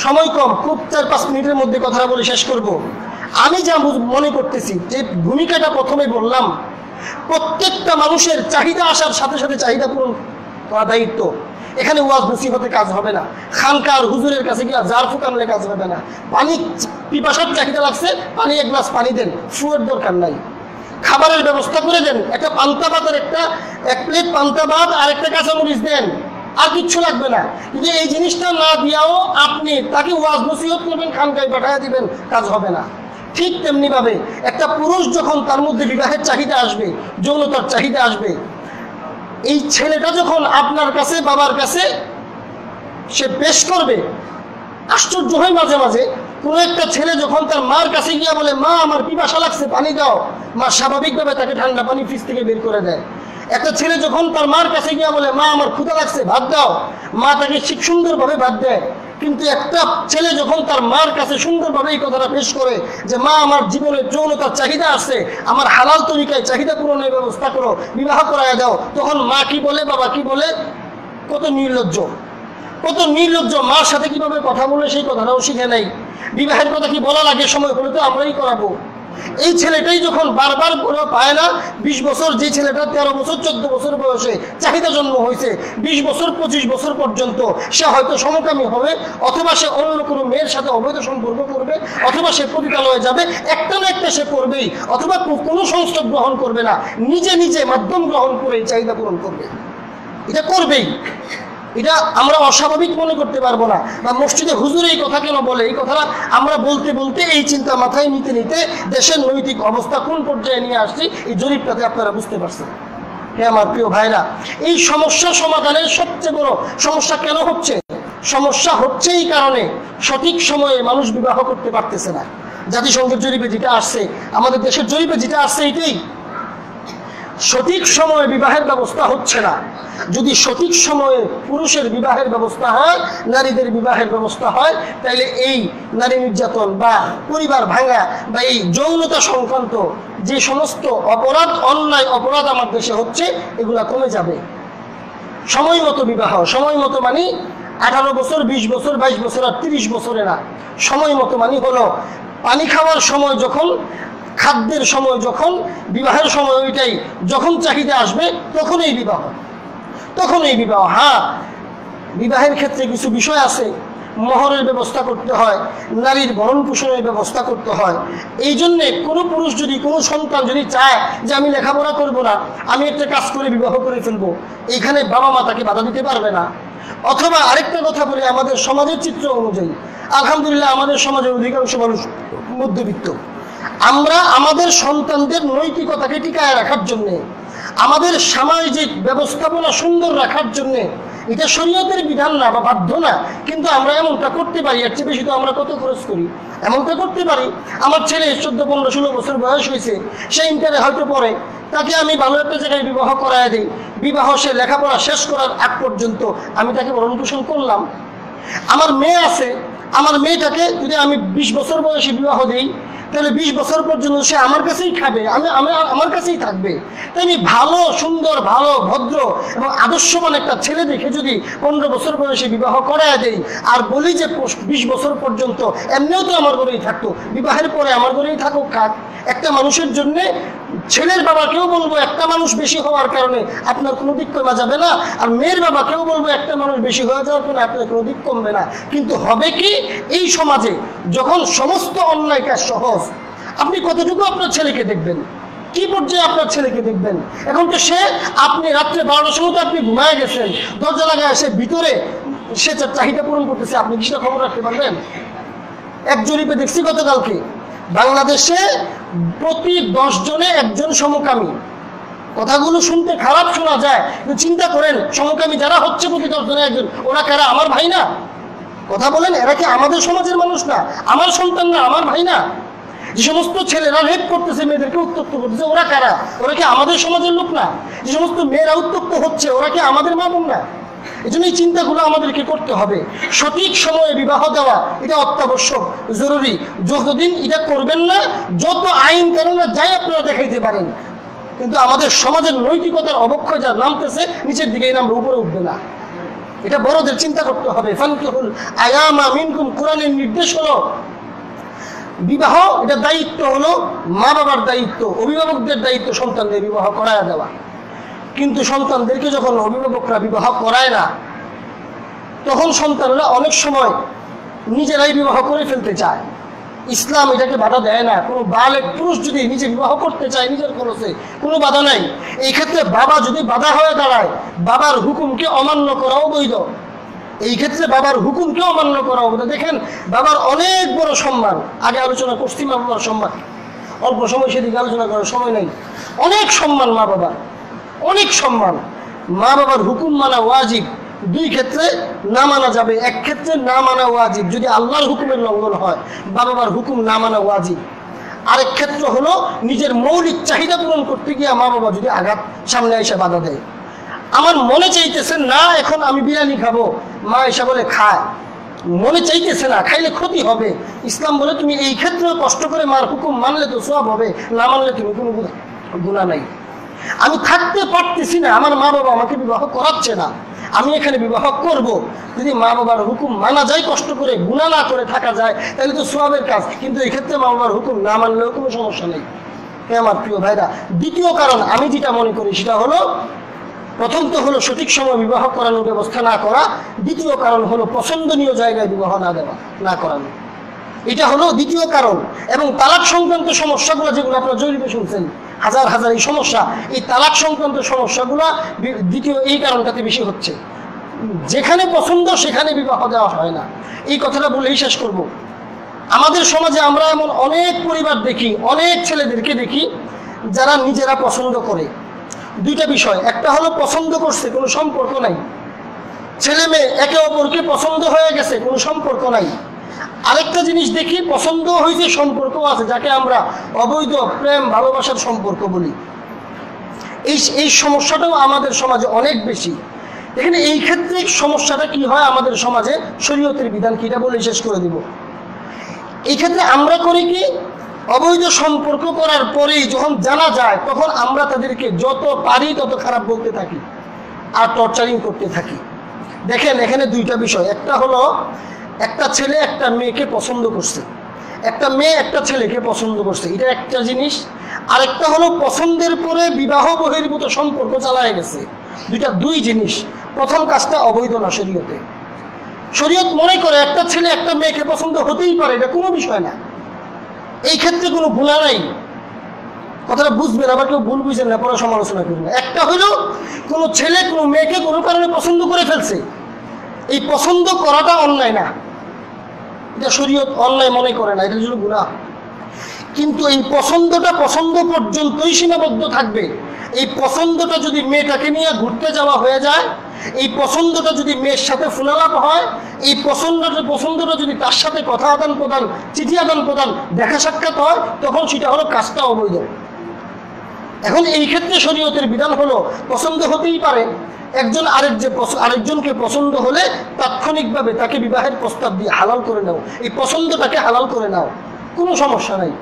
সময় কম, খুব 4-5 মিনিটের মধ্যে কথাটা বলে শেষ করব। আমি যা মনে করতেছি, যে ভূমিকাটা প্রথমে বললাম, প্রত্যেকটা মানুষের চাহিদা আসার সাথে সাথে চাহিদা পূরণ করা দায়িত্ব। এখানে ওয়াজ নসিহতে কাজ হবে না, খানকার হুজুরের কাছে গিয়ে জার ফুকানলে কাজ হবে না। পানি পিপাসার চাহিদা লাগছে, পানি 1 গ্লাস পানি দেন, ফুয়ের দরকার নাই। খাবারের ব্যবস্থা করে দেন, একটা পান্তা ভাতের 1 প্লেট পান্তা ভাত আর একটা কাঁচামরিচ দেন, আর কিচ্ছু লাগবে না। কিন্তু এই জিনিসটা না দিয়াও আপনি তাকে ওয়াজ নসিহত করবেন, খানকায় পাঠাইয়া দিবেন, কাজ হবে না। ঠিক তেমনি ভাবে একটা পুরুষ যখন তার মধ্যে বিবাহের চাহিদা আসবে, যৌনতার চাহিদা আসবে, এই ছেলেটা যখন আপনার কাছে বাবার কাছে সে পেশ করবে, আশ্চর্য হয় মাঝে মাঝে কোনো একটা ছেলে যখন তার মার কাছে গিয়া বলে মা আমার পিপাসা লাগছে পানি দাও, মা স্বাভাবিকভাবে তাকে ঠান্ডা পানি ফ্রিজ থেকে বের করে দেয়। একটা ছেলে যখন তার মার কাছে গিয়া বলে মা আমার ক্ষুধা লাগছে ভাত দাও, মা তাকে ঠিক সুন্দরভাবে ভাত দেয়। কিন্তু একটা ছেলে যখন তার মার কাছে সুন্দরভাবে এই কথাটা পেশ করে যে মা আমার জীবনের যৌনতার চাহিদা আছে, আমার হালাল তরিকায় চাহিদা পূরণের ব্যবস্থা করো, বিবাহ করায় দাও, তখন মা কি বলে বাবা কি বলে? কত নির্লজ্জ, কত নির্লজ্জ! মার সাথে কিভাবে কথা বলে সেই কথাটাও শিখে নাই। বিবাহের কথা কি বলা লাগে, সময় করে তো আমরাই করাবো। এই ছেলেটাই যখন বারবার করে পায় না, 20 বছর, যে ছেলেটা 13 বছর 14 বছর বয়সে চাহিদা জন্ম হয়েছে, 20 বছর 25 বছর পর্যন্ত সে হয়তো সমকামী হবে, অথবা সে অন্য কোনো মেয়ের সাথে অবৈধ সম্পর্ক করবে, অথবা সে পতিতালয়ে যাবে, একটা না একটা সে করবেই, অথবা কোনো সংস্রব গ্রহণ করবে না, নিজে নিজে মাধ্যম গ্রহণ করে চাহিদা পূরণ করবে। এটা করবেই, এটা আমরা অস্বাভাবিক মনে করতে পারবো না। বা মসজিদে হুজুর এই কথা কেন বলে, এই কথাটা আমরা বলতে বলতে এই চিন্তা মাথায় নিতে নিতে দেশের নৈতিক অবস্থা কোন পর্যায়ে নিয়ে আসছি এই জরিপটাতে আপনারা বুঝতে পারছেন। হ্যাঁ আমার প্রিয় ভাইরা, এই সমস্যা সমাধানের সবচেয়ে বড় সমস্যা কেন হচ্ছে? সমস্যা হচ্ছে এই কারণে সঠিক সময়ে মানুষ বিবাহ করতে পারতেছে না। জাতিসংঘের জরিপে যেটা আসছে, আমাদের দেশের জরিপে যেটা আসছে, এটাই সঠিক সময়ে বিবাহের ব্যবস্থা হচ্ছে না। যদি সঠিক সময়ে পুরুষের বিবাহের ব্যবস্থা হয়, নারীদের বিবাহের ব্যবস্থা হয়, তাহলে এই নারী নির্যাতন বা পরিবার ভাঙা বা এই যৌনতা সংক্রান্ত যে সমস্ত অপরাধ, অন্যায় অপরাধ আমার দেশে হচ্ছে, এগুলা কমে যাবে। সময় মতো বিবাহ, সময় মতো মানে 18 বছর 20 বছর 22 বছর আর 30 বছরে না, সময় মতো মানে হলো পানি খাওয়ার সময় যখন, খাদ্যের সময় যখন, বিবাহের সময় ওইটাই, যখন চাহিদা আসবে তখনই বিবাহ, তখনই বিবাহ। হ্যাঁ, বিবাহের ক্ষেত্রে কিছু বিষয় আছে, মোহরের ব্যবস্থা করতে হয়, নারীর ভরণ পোষণের ব্যবস্থা করতে হয়। এই জন্যে কোনো পুরুষ যদি, কোনো সন্তান যদি চায় যে আমি লেখাপড়া করবো না, আমি একটা কাজ করে বিবাহ করে ফেলবো, এইখানে বাবা মা তাকে বাধা দিতে পারবে না। অথবা আরেকটা কথা বলি, আমাদের সমাজের চিত্র অনুযায়ী আলহামদুলিল্লাহ আমাদের সমাজের অধিকাংশ মানুষ মধ্যবিত্ত। আমরা আমাদের সন্তানদের নৈতিকতাকে টিকায় রাখার জন্যে, আমাদের সামাজিক ব্যবস্থাপনা সুন্দর রাখার জন্যে, এটা শরীয়তের বিধান না বা বাধ্য না, কিন্তু আমরা এমনটা করতে পারি। এর চেয়ে বেশি তো আমরা কত খরচ করি, এমনটা করতে পারি। আমার ছেলে 14, 15, 16 বছর বয়স হয়েছে, সে ইন্টারে হয়তো পড়ে, তাকে আমি ভালো একটা জায়গায় বিবাহ করায় দিই। বিবাহ সে লেখাপড়া শেষ করার আগ পর্যন্ত আমি তাকে ভরণ পোষণ করলাম। আমার মেয়ে আছে, আমার মেয়েটাকে যদি আমি 20 বছর বয়সে বিবাহ দিই, তাহলে 20 বছর পর্যন্ত সে আমার কাছেই খাবে, আমার কাছেই থাকবে। তাই আমি ভালো, সুন্দর, ভালো, ভদ্র এবং আদর্শবান একটা ছেলে দেখে যদি 15 বছর বয়সে বিবাহ করায় দেই আর বলি যে 20 বছর পর্যন্ত এমনিও তো আমার ঘরেই থাকতো, বিবাহের পরে আমার ঘরেই থাকুক, খাক। একটা মানুষের জন্যে, ছেলের বাবাকেও বলবো একটা মানুষ বেশি হওয়ার কারণে আপনার কোনো দিক কমা যাবে না, আর মেয়ের বাবাকেও বলবো একটা মানুষ বেশি হয়ে যাওয়ার কারণে আপনার কোনো দিক কমবে না। কিন্তু হবে কি, এই সমাজে যখন সমস্ত অন্যায় কাজ সহজ, আপনি কতটুকু আপনার ছেলেকে দেখবেন, কি পর্যায়ে আপনার ছেলেকে দেখবেন? এখন তো সে, আপনি রাত্রে 12টার সময় তো আপনি ঘুমায় গেছেন, দরজা লাগায় সে ভিতরে সে চাহিদা পূরণ করতেছে, আপনি কি সেটা খবর রাখতে পারবেন? এক জরিপে দেখছি গতকালকে, বাংলাদেশে প্রতি 10 জনে একজন সমকামী। কথাগুলো শুনতে খারাপ শোনা যায়, কিন্তু চিন্তা করেন, সমকামী যারা হচ্ছে প্রতি 10 জনে একজন, ওরা কারা? আমার ভাই না? কথা বলেন, এরা কি আমাদের সমাজের মানুষ না? আমার সন্তান না? আমার ভাই না? যে সমস্ত ছেলেরা রেপ করতেছে, মেয়েদেরকে উত্ত্যক্ত করতেছে, ওরা কারা? ওরা কি আমাদের সমাজের লোক না? যে সমস্ত মেয়েরা উত্ত্যক্ত হচ্ছে, ওরা কি আমাদের মা বোন না? এই জন্য এই চিন্তাগুলো আমাদেরকে করতে হবে। সঠিক সময়ে বিবাহ দেওয়া এটা অত্যাবশ্যক, জরুরি। যতদিন এটা করবেন না, যত আইন কানুন যাই আপনারা দেখাইতে পারেন, কিন্তু আমাদের সমাজের নৈতিকতার অবক্ষয় যা নামতেছে, নিচের দিকে নামবে, উপরে উঠবে না। এটা বড়দের চিন্তা করতে হবে। ফানকিহুল আয়ামা মিনকুম, কোরআনের নির্দেশ হলো বিবাহ, এটা দায়িত্ব হলো মা বাবার দায়িত্ব, অভিভাবকদের দায়িত্ব সন্তানদের বিবাহ করায় দেওয়া। কিন্তু সন্তানদেরকে যখন অভিভাবকরা বিবাহ করায় না, তখন সন্তানরা অনেক সময় নিজেরাই বিবাহ করে ফেলতে চায়। ইসলাম এটাকে বাধা দেয় না। কোনো বালেক পুরুষ যদি নিজে বিবাহ করতে চায় নিজের খরচে, কোনো বাধা নাই। এই ক্ষেত্রে বাবা যদি বাধা হয়ে দাঁড়ায়, বাবার হুকুমকে অমান্য করাও বৈধ। এই ক্ষেত্রে বাবার হুকুমকে অমান্য করা হবে না। দেখেন, বাবার অনেক বড় সম্মান, আগে আলোচনা করছি মা বাবার সম্মান, অল্প সময় সেদিকে আলোচনা করার সময় নেই। অনেক সম্মান মা বাবার, অনেক সম্মান। মা বাবার হুকুম মানা ওয়াজিব, দুই ক্ষেত্রে না মানা যাবে। এক ক্ষেত্রে না মানা ওয়াজিব, যদি আল্লাহর হুকুমের লঙ্ঘন হয় মা বাবার হুকুম না মানা ওয়াজিব। আরেক ক্ষেত্র হলো নিজের মৌলিক চাহিদা পূরণ করতে গিয়ে মা বাবা যদি আঘাত সামনে এসে বাধা দেয়। আমার মনে চাইতেছে না এখন আমি বিরিয়ানি খাবো, মা এসে বলে খায়, মনে চাইতেছে না, খাইলে ক্ষতি হবে। ইসলাম বলে তুমি এই ক্ষেত্রে কষ্ট করে মার হুকুম মানলে তো সওয়াব হবে, না মানলে তুমি কোনো গুনাহ নাই। আমি থাকতে পারতেছি না, আমার মা বাবা আমাকে বিবাহ করাচ্ছে না, আমি এখানে বিবাহ করব। যদি মা বাবার হুকুম মানা যায়, কষ্ট করে গুনাহ না করে থাকা যায়, তাহলে তো সওয়াবের কাজ। কিন্তু এই ক্ষেত্রে মা বাবার হুকুম না মানলেও কোনো সমস্যা নেই। আমার প্রিয় ভাইরা, দ্বিতীয় কারণ আমি যেটা মনে করি সেটা হলো, প্রথম তো হলো সঠিক সময় বিবাহ করানোর ব্যবস্থা না করা, দ্বিতীয় কারণ হলো পছন্দনীয় জায়গায় বিবাহ না দেওয়া, না করানো। এটা হলো দ্বিতীয় কারণ। এবং তালাক সংক্রান্ত সমস্যাগুলো যেগুলো আপনারা জরিপে শুনছেন, হাজার হাজার এই সমস্যা, এই তালাক সংক্রান্ত সমস্যাগুলো দ্বিতীয় এই কারণটাতে বেশি হচ্ছে। যেখানে পছন্দ সেখানে বিবাহ দেওয়া হয় না। এই কথাটা বলেই শেষ করব। আমাদের সমাজে আমরা এমন অনেক পরিবার দেখি, অনেক ছেলেদেরকে দেখি যারা নিজেরা পছন্দ করে। দুইটা বিষয়, একটা হলো পছন্দ করছে, কোনো সম্পর্ক নাই, ছেলে মেয়ে একে অপরকে পছন্দ হয়ে গেছে, কোনো সম্পর্ক নাই। আরেকটা জিনিস দেখি, পছন্দ হয়েছে, সম্পর্ক আছে, যাকে আমরা অবৈধ প্রেম ভালোবাসার সম্পর্ক বলি। এই সমস্যাটাও আমাদের সমাজে অনেক বেশি। এখানে এই ক্ষেত্রে সমস্যাটা কি হয় আমাদের সমাজে, শরীয়তের বিধান কি, এটা বলে শেষ করে দিব। এই ক্ষেত্রে আমরা করি কি, অবৈধ সম্পর্ক করার পরেই যখন জানা যায় তখন আমরা তাদেরকে যত পারি তত খারাপ বলতে থাকি আর টর্চারিং করতে থাকি। দেখেন এখানে দুইটা বিষয়, একটা হলো একটা ছেলে একটা মেয়েকে পছন্দ করছে, একটা মেয়ে একটা ছেলেকে পছন্দ করছে, এটা একটা জিনিস। আরেকটা হলো পছন্দের পরে বিবাহ বহির্ভূত সম্পর্ক চালায় গেছে, দুই জিনিস। প্রথম কাজটা অবৈধ না শরীয়তে। শরীয়ত মনে করে একটা ছেলে একটা মেয়েকে পছন্দ হতেই পারে, এটা কোনো বিষয় না, এই ক্ষেত্রে কোনো গুনাহ নাই। কথাটা বুঝবেন, আবার কেউ ভুল বুঝেন না, পরে সমালোচনা করবেন না। একটা হলো কোনো ছেলে কোনো মেয়েকে কোনো কারণে পছন্দ করে ফেলছে, এই পছন্দ করাটা অন্যায় না, এটা শরীয়ত অন্যায় মনে করে না, এটার জন্য গুনাহ। কিন্তু এই পছন্দটা পছন্দ পর্যন্তই সীমাবদ্ধ থাকবে। এই পছন্দটা যদি মেয়েটাকে নিয়ে ঘুরতে যাওয়া হয়ে যায়, এই পছন্দটা যদি মেয়ের সাথে ফুলালাপ হয়, এই পছন্দটা যদি তার সাথে কথা আদান প্রদান, চিঠি আদান প্রদান, দেখা সাক্ষাৎ হয়, তখন সেটা হলো কাজটা অবৈধ। এখন এই ক্ষেত্রে শরীয়তের বিধান হলো পছন্দ হতেই পারে, একজন আরেকজনকে পছন্দ হলে তাৎক্ষণিকভাবে তাকে বিবাহের প্রস্তাব দিয়ে হালাল করে নাও, এই পছন্দটাকে হালাল করে নাও, কোনো সমস্যা নাই।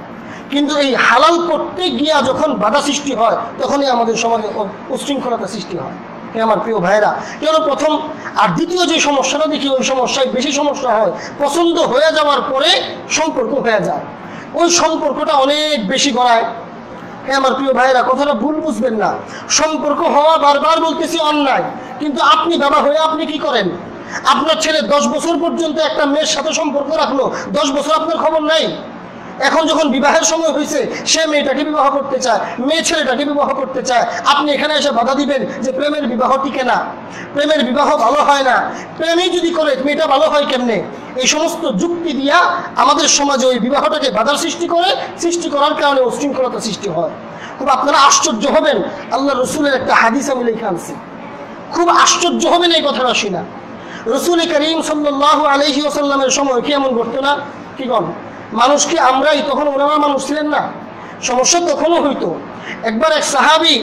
কিন্তু এই হালাল করতে গিয়া যখন বাধা সৃষ্টি হয় তখনই আমাদের সমাজে উশৃঙ্খলতা সৃষ্টি হয়। আমার প্রিয় ভাইরা, কেন প্রথম আর দ্বিতীয় যে সমস্যাটা দেখি, ওই সমস্যায় বেশি সমস্যা হয় পছন্দ হয়ে যাওয়ার পরে সম্পর্ক হয়ে যায়, ওই সম্পর্কটা অনেক বেশি গড়ায়। আমার প্রিয় ভাইরা, কথাটা ভুল বুঝবেন না, সম্পর্ক হওয়া বারবার বলতেছি অন্যায়, কিন্তু আপনি বাবা হয়ে আপনি কি করেন? আপনার ছেলে 10 বছর পর্যন্ত একটা মেয়ের সাথে সম্পর্ক রাখলো, 10 বছর আপনার খবর নাই। এখন যখন বিবাহের সময় হয়েছে, সে মেয়েটাকে বিবাহ করতে চায়, মেয়ে ছেলেটাকে বিবাহ করতে চায়, আপনি এখানে এসে বাধা দিবেন যে প্রেমের বিবাহ টিকে না, প্রেমের বিবাহ ভালো হয় না, প্রেমই যদি করে মেয়েটা ভালো হয় কেমনে? এই সমস্ত যুক্তি দিয়া আমাদের সমাজে ওই বিবাহটাকে বাধার সৃষ্টি করে, সৃষ্টি করার কারণে উশৃঙ্খলতা সৃষ্টি হয়। খুব আপনারা আশ্চর্য হবেন, আল্লাহ রসুলের একটা হাদিস আমি লিখে আনছি, খুব আশ্চর্য হবেন এই কথাটা শুনা। রসুল করিম সাল্লাল্লাহু আলাইহি ওয়াসাল্লামের সময় কি এমন ঘটতো না? কি কন মানুষ কি আমরাই? তখন ওনারা মানুষ ছিলেন না, সমস্যা তখনও হইতো। একবার এক সাহাবি,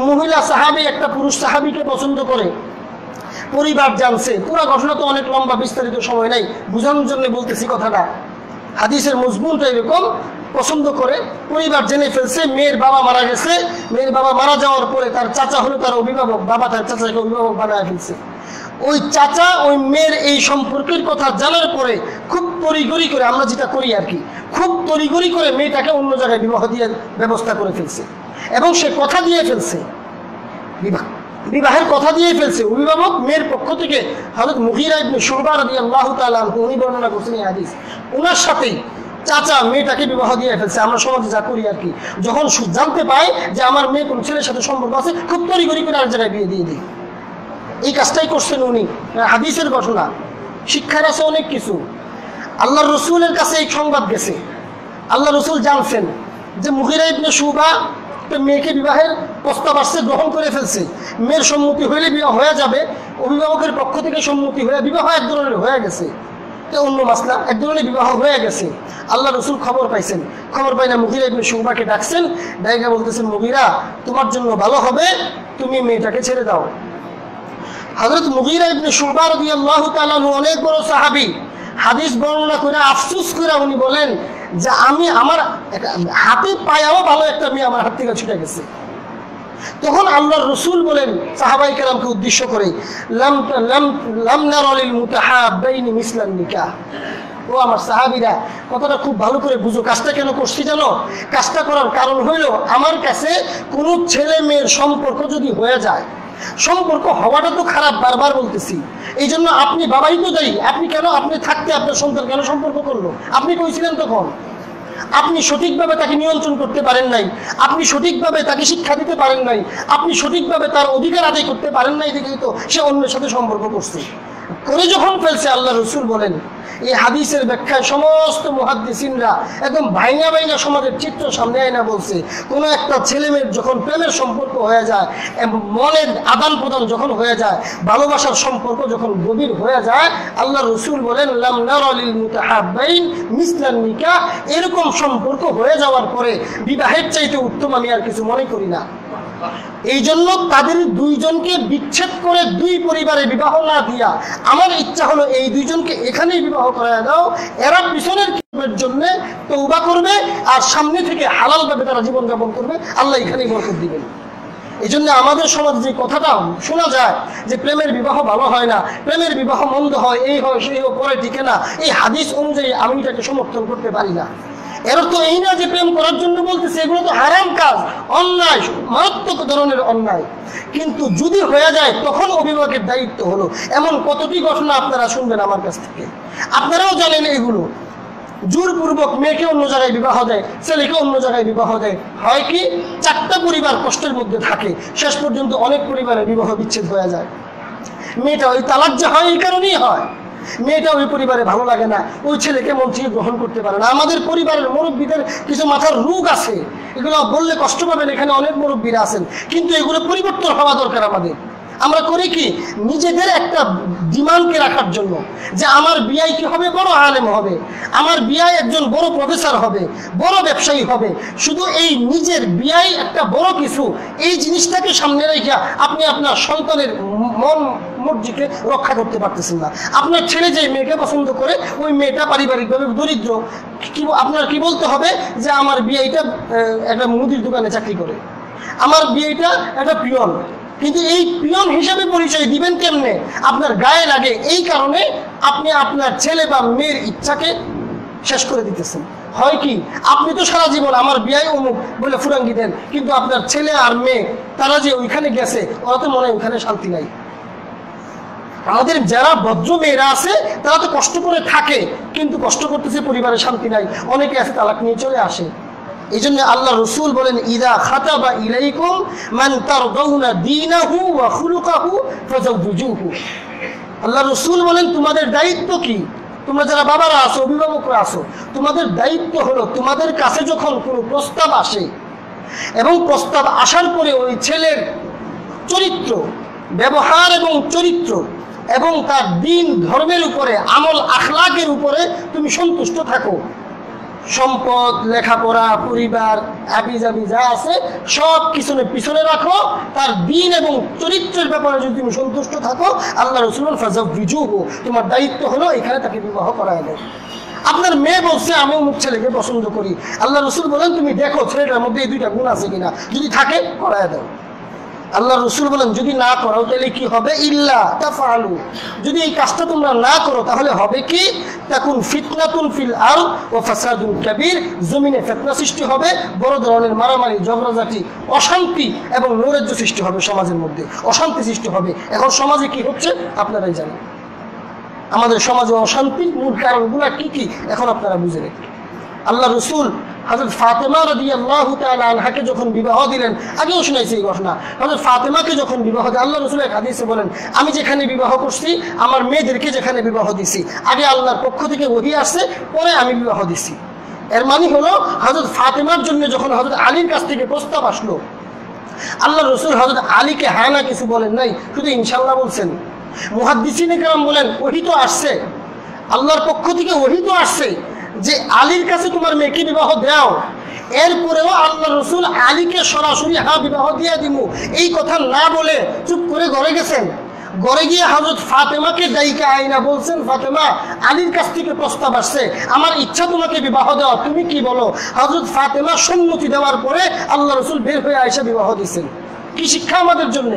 মহিলা সাহাবি একটা পুরুষ সাহাবিকে পছন্দ করে, পরিবার জানছে, পুরো ঘটনা তো অনেক লম্বা, বিস্তারিত সময় নাই, বোঝানোর জন্য বলতেছি কথাটা, হাদিসের মজমুনটা এরকম। পছন্দ করে, পরিবার জেনে ফেলছে, মেয়ের বাবা মারা গেছে, মেয়ের বাবা মারা যাওয়ার পরে তার চাচা হলো তার অভিভাবক, বাবা তার চাচাকে অভিভাবক বানায় ফেলছে। ওই চাচা ওই মেয়ের এই সম্পর্কের কথা জানার পরে খুব তড়িঘড়ি করে, আমরা যেটা করি আর কি, খুব তড়িঘড়ি করে মেয়েটাকে অন্য জায়গায় বিবাহ দিয়ে ব্যবস্থা করে ফেলছে, এবং সে কথা দিয়ে ফেলছে, বিবাহের কথা দিয়ে ফেলছে। অভিভাবক মেয়ের পক্ষ থেকে হযরত মুগীরা ইবনে শুবা রাদিয়াল্লাহু তাআলা আনহু, উনি বর্ণনা করছেন এই হাদিস, ওনার সাথেই চাচা মেয়েটাকে বিবাহ দিয়ে ফেলছে। আমরা সমাজে যা করি আর কি, যখন জানতে পায় যে আমার মেয়ে কোন ছেলের সাথে সম্পর্ক আছে, খুব তড়িঘড়ি করে আরেক জায়গায় বিয়ে দিয়ে দিই। এই কাজটাই করছেন উনি। হাদিসের ঘটনা, শিক্ষার আছে অনেক কিছু। আল্লাহর রসুলের কাছে এই সংবাদ গেছে, আল্লাহ রসুল জানছেন যে মুগীরা ইবনে শুবা তো মেয়েকে বিবাহের প্রস্তাব আসছে, গ্রহণ করে ফেলছে, মেয়ের সম্মতি হইলে বিবাহ হয়ে যাবে, অভিভাবকের পক্ষ থেকে সম্মতি হয়ে বিবাহ এক ধরনের হয়ে গেছে, অন্য মাসলা, এক ধরনের বিবাহ হয়ে গেছে। আল্লাহ রসুল খবর পাইছেন, খবর পাই না মুগিরা ইবনে শুবাকে ডাকছেন, ডাইকা বলতেছেন, মুগিরা তোমার জন্য ভালো হবে তুমি মেয়েটাকে ছেড়ে দাও। হযরত মুগিরা ইবনে শুবা রাদিয়াল্লাহু তাআলা অনেক বড় সাহাবী, হাদিস বর্ণনা করে আফসোস করে উনি বলেন যে আমি আমার হাতে পায়াও ভালো একটা মেয়ে আমার হাত থেকে ছুটে গেছে। তখন আল্লাহর রসুল বলেন সাহাবায়ে কেরামকে উদ্দেশ্য করে, লাম লাম লাম নারা লিল মুতাহাব্বাইনি মিসলান নিকাহ। ও আমার সাহাবীরা, কথাটা খুব ভালো করে বুঝো। কাজটা কেন করছি জানো? কাজটা করার কারণ হইল, আমার কাছে কোনো ছেলে মেয়ের সম্পর্ক যদি হয়ে যায়, সম্পর্ক হওয়াটা তো খারাপ, বারবার বলতেছি, এই জন্য আপনি বাবাই তো দায়ী। আপনি কেন, আপনি থাকতে আপনার সন্তান কেন সম্পর্ক করলো? আপনি কইছিলেন তখন, আপনি সঠিকভাবে তাকে নিয়ন্ত্রণ করতে পারেন নাই, আপনি সঠিকভাবে তাকে শিক্ষা দিতে পারেন নাই, আপনি সঠিকভাবে তার অধিকার আদায় করতে পারেন নাই, দেখেই তো সে অন্যের সাথে সম্পর্ক করছে। করে যখন ফেলছে, আল্লাহ রসুল বলেন, এই হাদিসের ব্যাখ্যায় সমস্ত মুহাদ্দিসিনরা একদম ভাইঙা ভাইঙা সমাজের চিত্র সামনে আয়না বলছে, কোনো একটা ছেলে মেয়ের যখন প্রেমের সম্পর্ক হয়ে যায়, মনের আদান প্রদান যখন হয়ে যায়, ভালোবাসার সম্পর্ক যখন গভীর হয়ে যায়, আল্লাহ রসুল বলেন, লাম নারা লিল মুতাহাব্বাইন মিসলান নিকাহ, এরকম সম্পর্ক হয়ে যাওয়ার পরে বিবাহের চাইতে উত্তম আমি আর কিছু মনে করি না। এই জন্য তাদের দুইজনকে বিচ্ছেদ করে দুই পরিবারে বিবাহ না দিয়া আমার ইচ্ছা হলো এই দুইজনকে এখানেই বিবাহ করায় দাও, এরা পিছনের জন্য তওবা করবে আর সামনে থেকে হালাল ভাবে তারা জীবনযাপন করবে, আল্লাহ এখানেই বরকত দিবেন। এই জন্য আমাদের সমাজে যে কথাটা শোনা যায় যে প্রেমের বিবাহ ভালো হয় না, প্রেমের বিবাহ মন্দ হয়, এই হয় সেই পরে টিকে না, এই হাদিস অনুযায়ী আমি এটাকে সমর্থন করতে পারি না। এর তো এই না যে প্রেম করার জন্য বলতেছে, এগুলো তো হারাম কাজ, অন্যায়, মারাত্মক ধরনের অন্যায়। কিন্তু যদি হয়ে যায় তখন অভিভাবকের দায়িত্ব হলো। এমন কতটি ঘটনা আপনারা শুনবেন আমার কাছ থেকে, আপনারাও জানেন এগুলো। জোরপূর্বক মেয়েকে অন্য জায়গায় বিবাহ দেয়, ছেলেকে অন্য জায়গায় বিবাহ দেয়, হয় কি 4টা পরিবার কষ্টের মধ্যে থাকে, শেষ পর্যন্ত অনেক পরিবারের বিবাহ বিচ্ছেদ হয়ে যায়। মেয়েটা ওই তালাক যে হয় এই কারণেই হয়, মেয়েটা ওই পরিবারে ভালো লাগে না, ওই ছেলেকে মন থেকে গ্রহণ করতে পারে না। আমাদের পরিবারের মুরব্বীদের কিছু মাথার রোগ আছে, এগুলো বললে কষ্ট পাবেন, এখানে অনেক মুরব্বীরা আছেন, কিন্তু এগুলো পরিবর্তন হওয়া দরকার আমাদের। আমরা করি কি, নিজেদের একটা ডিমান্ডকে রাখার জন্য যে আমার বিয়াই কি হবে, বড় আলেম হবে, আমার বিয়াই একজন বড় প্রফেসর হবে, বড় ব্যবসায়ী হবে, শুধু এই নিজের বিয়াই একটা বড় কিছু, এই জিনিসটাকে সামনে রেখে আপনি আপনার সন্তানের মন মর্জিকে রক্ষা করতে পারতেছেন না। আপনার ছেলে যে মেয়েকে পছন্দ করে, ওই মেয়েটা পারিবারিকভাবে দরিদ্র, কি আপনার কি বলতে হবে যে আমার বিয়াইটা একটা মুদির দোকানে চাকরি করে, আমার বিয়াইটা একটা পিয়ন, কিন্তু এই পিয়ন হিসাবে পরিচয় দিবেন কেমনে? আপনার গায়ে লাগে, এই কারণে আপনি আপনার ছেলে বা মেয়ের ইচ্ছাকে শেষ করে দিতেছেন। হয় কি, আপনি তো সারা জীবন আমার বিয়াই অমুক বলে ফুরাঙ্গি দেন, কিন্তু আপনার ছেলে আর মেয়ে তারা যে ওইখানে গেছে, ওরা তো মনে হয় ওইখানে শান্তি নাই। আমাদের যারা ভদ্র মেয়েরা আছে তারা তো কষ্ট করে থাকে, কিন্তু কষ্ট করতেছে, পরিবারে শান্তি নাই, অনেকে আছে তালাক নিয়ে চলে আসে। এই জন্য আল্লাহ রসুল বলেন, ইদা খাতাবা ইলাইকুম মান তারদাউনা দীনাহু ওয়া খুলুকাহু ফাজাওজুহু। আল্লাহ রসুল বলেন, তোমাদের দায়িত্ব কি? তোমরা যারা বাবারা আছো, অভিভাবকরা আছো, তোমাদের দায়িত্ব হলো তোমাদের কাছে যখন কোনো প্রস্তাব আসে এবং প্রস্তাব আসার পরে ওই ছেলের চরিত্র, ব্যবহার এবং চরিত্র এবং তার দিন ধর্মের উপরে, আমল আখলাকের উপরে তুমি সন্তুষ্ট থাকো। সম্পদ, লেখাপড়া, পরিবার, আবিজাবি যা আছে সব কিছুর পিছনে রাখো, তার দিন এবং চরিত্রের ব্যাপারে যদি তুমি সন্তুষ্ট থাকো, আল্লাহ রাসূল ফাযাওজুহু, তোমার দায়িত্ব হলো এখানে তাকে বিবাহ করায় দাও। আপনার মেয়ে বলছে আমি অমুক ছেলেকে পছন্দ করি, আল্লাহ রাসূল বলেন তুমি দেখো ছেলেটার মধ্যে এই 2টা গুণ আছে কিনা, যদি থাকে করায় দাও। আল্লাহ রসুল বলেন যদি না করো তাহলে কি হবে, ইল্লা তাফআলু, যদি এই কাজটা তোমরা না করো তাহলে হবে কি, তাকুন ফিতনাতুন ফিল আরদ ওয়া ফাসাদুন কাবীর, জমিনে ফিতনা সৃষ্টি হবে, বড় ধরনের মারামারি, ঝগড়াঝাটি, অশান্তি এবং নৈরাজ্য সৃষ্টি হবে, সমাজের মধ্যে অশান্তি সৃষ্টি হবে। এখন সমাজে কি হচ্ছে আপনারাই জানেন, আমাদের সমাজে অশান্তির মূল কারণগুলো কি কি এখন আপনারা বুঝে নেন। আল্লাহ রসুল হযরত ফাতেমা রাদিয়াল্লাহু তাআলা আনহাকে যখন বিবাহ দিলেন, আগেও শুনাইছি এই ঘটনা, হযরত ফাতেমাকে যখন বিবাহ দেন, আল্লাহ রাসূল এক হাদিসে বলেন, আমি যেখানে বিবাহ করছি, আমার মেয়েদেরকে যেখানে বিবাহ দিছি, আগে আল্লাহর পক্ষ থেকে ওহী আসছে, পরে আমি বিবাহ দিছি। এর মানে হলো হযরত ফাতেমার জন্য যখন হযরত আলীর কাছ থেকে প্রস্তাব আসলো, আল্লাহ রসুল হযরত আলীকে হ্যাঁ না কিছু বলেন নাই, শুধু ইনশাআল্লাহ বলছেন। মুহাদ্দিসিনে কেরাম বলেন ওহী তো আসছে, আল্লাহর পক্ষ থেকে ওহী তো আসছে যে আলীর কাছে তোমার মেয়েকে বিবাহ দাও। এরপরেও আল্লাহ রসুল আলীকে সরাসরি হ্যাঁ বিবাহ দিয়ে দিমু এই কথা না বলে চুপ করে ঘরে গেছেন। ঘরে গিয়ে হযরত ফাতেমাকে ডাইকে আইনা বলছেন, ফাতেমা, আলীর কাছ থেকে প্রস্তাব আসছে, আমার ইচ্ছা তোমাকে বিবাহ দেওয়া, তুমি কি বলো? হযরত ফাতেমা সম্মতি দেওয়ার পরে আল্লাহ রসুল বের হয়ে আয়েশা বিবাহ দিয়েছেন। কি শিক্ষা আমাদের জন্য!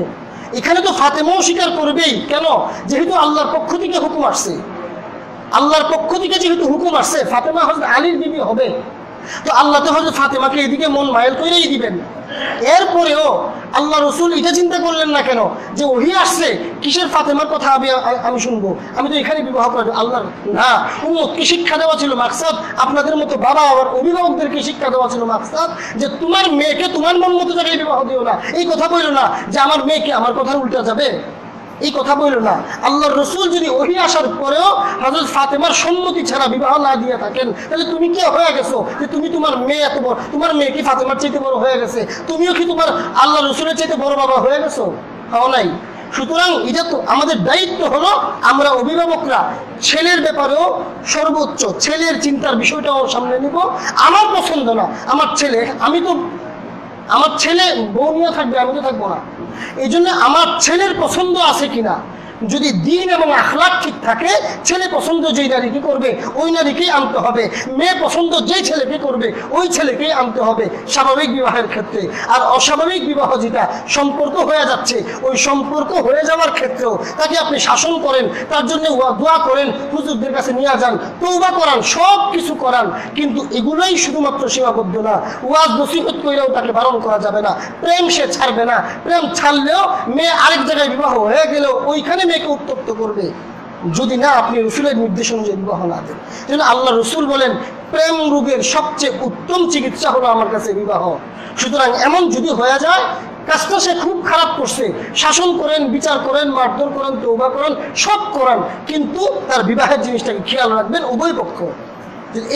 এখানে তো ফাতেমাও স্বীকার করবেই, কেন? যেহেতু আল্লাহর পক্ষ থেকে হুকুম আসছে, আল্লাহর পক্ষ থেকে যেহেতু হুকুম আসছে, ফাতেমা হযরত আলীর বিবি হবে, তো আল্লাহ তো হযরত ফাতেমাকে এদিকে মন মাইল করেই দিবেন। এরপরেও আল্লাহ রসুল এটা চিন্তা করলেন না কেন যে ওহী আসছে, কিসের ফাতেমার কথা আমি শুনবো, আমি তো এখানে বিবাহ করবো? আল্লাহ না, উম্মতকে শিক্ষা দেওয়া ছিল মাকসাদ, আপনাদের মতো বাবা আবার অভিভাবকদেরকে শিক্ষা দেওয়া ছিল মাকসাদ যে তোমার মেয়েকে তোমার মন মতো জায়গায় বিবাহ দিও না। এই কথা বলল না যে আমার মেয়েকে আমার কথার উল্টা যাবে, এই কথা বলল না। আল্লাহর রসুল যদি ওহী আসার পরেও হযরত ফাতেমার সম্মতি ছাড়া বিবাহ না দিয়ে থাকেন, তাহলে তুমি কি হয়ে গেছো যে তুমি তোমার মেয়ে এত বড়, তোমার মেয়ে কি ফাতেমার চাইতে বড় হয়ে গেছে? তুমিও কি তোমার আল্লাহ রসুলের চাইতে বড় বাবা হয়ে গেছো? হও নাই। সুতরাং এটা তো আমাদের দায়িত্ব হলো, আমরা অভিভাবকরা ছেলের ব্যাপারেও সর্বোচ্চ ছেলের চিন্তার বিষয়টাও সামনে নিব। আমার পছন্দ না, আমার ছেলে, আমার ছেলে বউ নিয়ে থাকবে, আমি তো থাকবো না। এই জন্য আমার ছেলের পছন্দ আছে কিনা, যদি দিন এবং আখলাক ঠিক থাকে, ছেলে পছন্দ যেই নারীকে করবে ওই নারীকেই আনতে হবে, মেয়ে পছন্দ যেই ছেলেকে করবে ওই ছেলেকেই আনতে হবে স্বাভাবিক বিবাহের ক্ষেত্রে। আর অস্বাভাবিক বিবাহ যেটা সম্পর্ক হয়ে যাচ্ছে, ওই সম্পর্ক হয়ে যাওয়ার ক্ষেত্রেও তাকে আপনি শাসন করেন, তার জন্য দোয়া করেন, হুজুরদের কাছে নিয়ে যান, তওবা করান, সব কিছু করান, কিন্তু এগুলোই শুধুমাত্র সীমাবদ্ধ না। ওয়াজ নসিহত কইলেও তাকে বারণ করা যাবে না, প্রেম সে ছাড়বে না, প্রেম ছাড়লেও মেয়ে আরেক জায়গায় বিবাহ হয়ে গেলেও ওইখানে মেয়েকে উত্তপ্ত করবে, যদি না আপনি রসুলের নির্দেশ অনুযায়ী বিবাহ না দেন। যেন আল্লাহ রসুল বলেন প্রেম রোগের সবচেয়ে উত্তম চিকিৎসা হলো আমার কাছে বিবাহ। সুতরাং এমন যদি হয়ে যায় কাজটা সে খুব খারাপ করছে, শাসন করেন, বিচার করেন, মারধর করেন, তওবা করেন, সব করেন, কিন্তু তার বিবাহের জিনিসটাকে খেয়াল রাখবেন উভয় পক্ষ,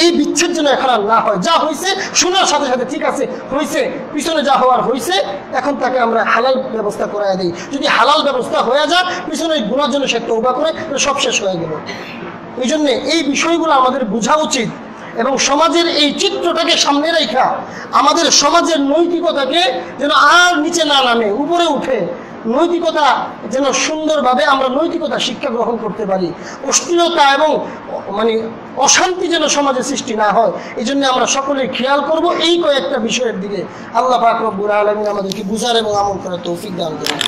এই বিচ্ছেদ যেন এখন আর না হয়। যা হয়েছে শোনার সাথে সাথে ঠিক আছে হয়েছে, পিছনে যা হওয়ার হয়েছে, এখন তাকে আমরা হালাল ব্যবস্থা করাই দিই। যদি হালাল ব্যবস্থা হয়ে যায়, পিছনে গুনার জন্য সে তওবা করে, সব শেষ হয়ে গেল। এই জন্যে এই বিষয়গুলো আমাদের বোঝা উচিত এবং সমাজের এই চিত্রটাকে সামনে রেখা আমাদের সমাজের নৈতিকতাকে যেন আর নিচে না নামে, উপরে উঠে নৈতিকতা যেন সুন্দরভাবে আমরা নৈতিকতা শিক্ষা গ্রহণ করতে পারি, অশ্লীলতা এবং অশান্তি যেন সমাজে সৃষ্টি না হয়। এই জন্য আমরা সকলে খেয়াল করব এই কয়েকটা বিষয়ের দিকে। আল্লাহ পাক রব্বুল আলামিন আমাদেরকে বুঝার এবং আমল করার তৌফিক দান করুন।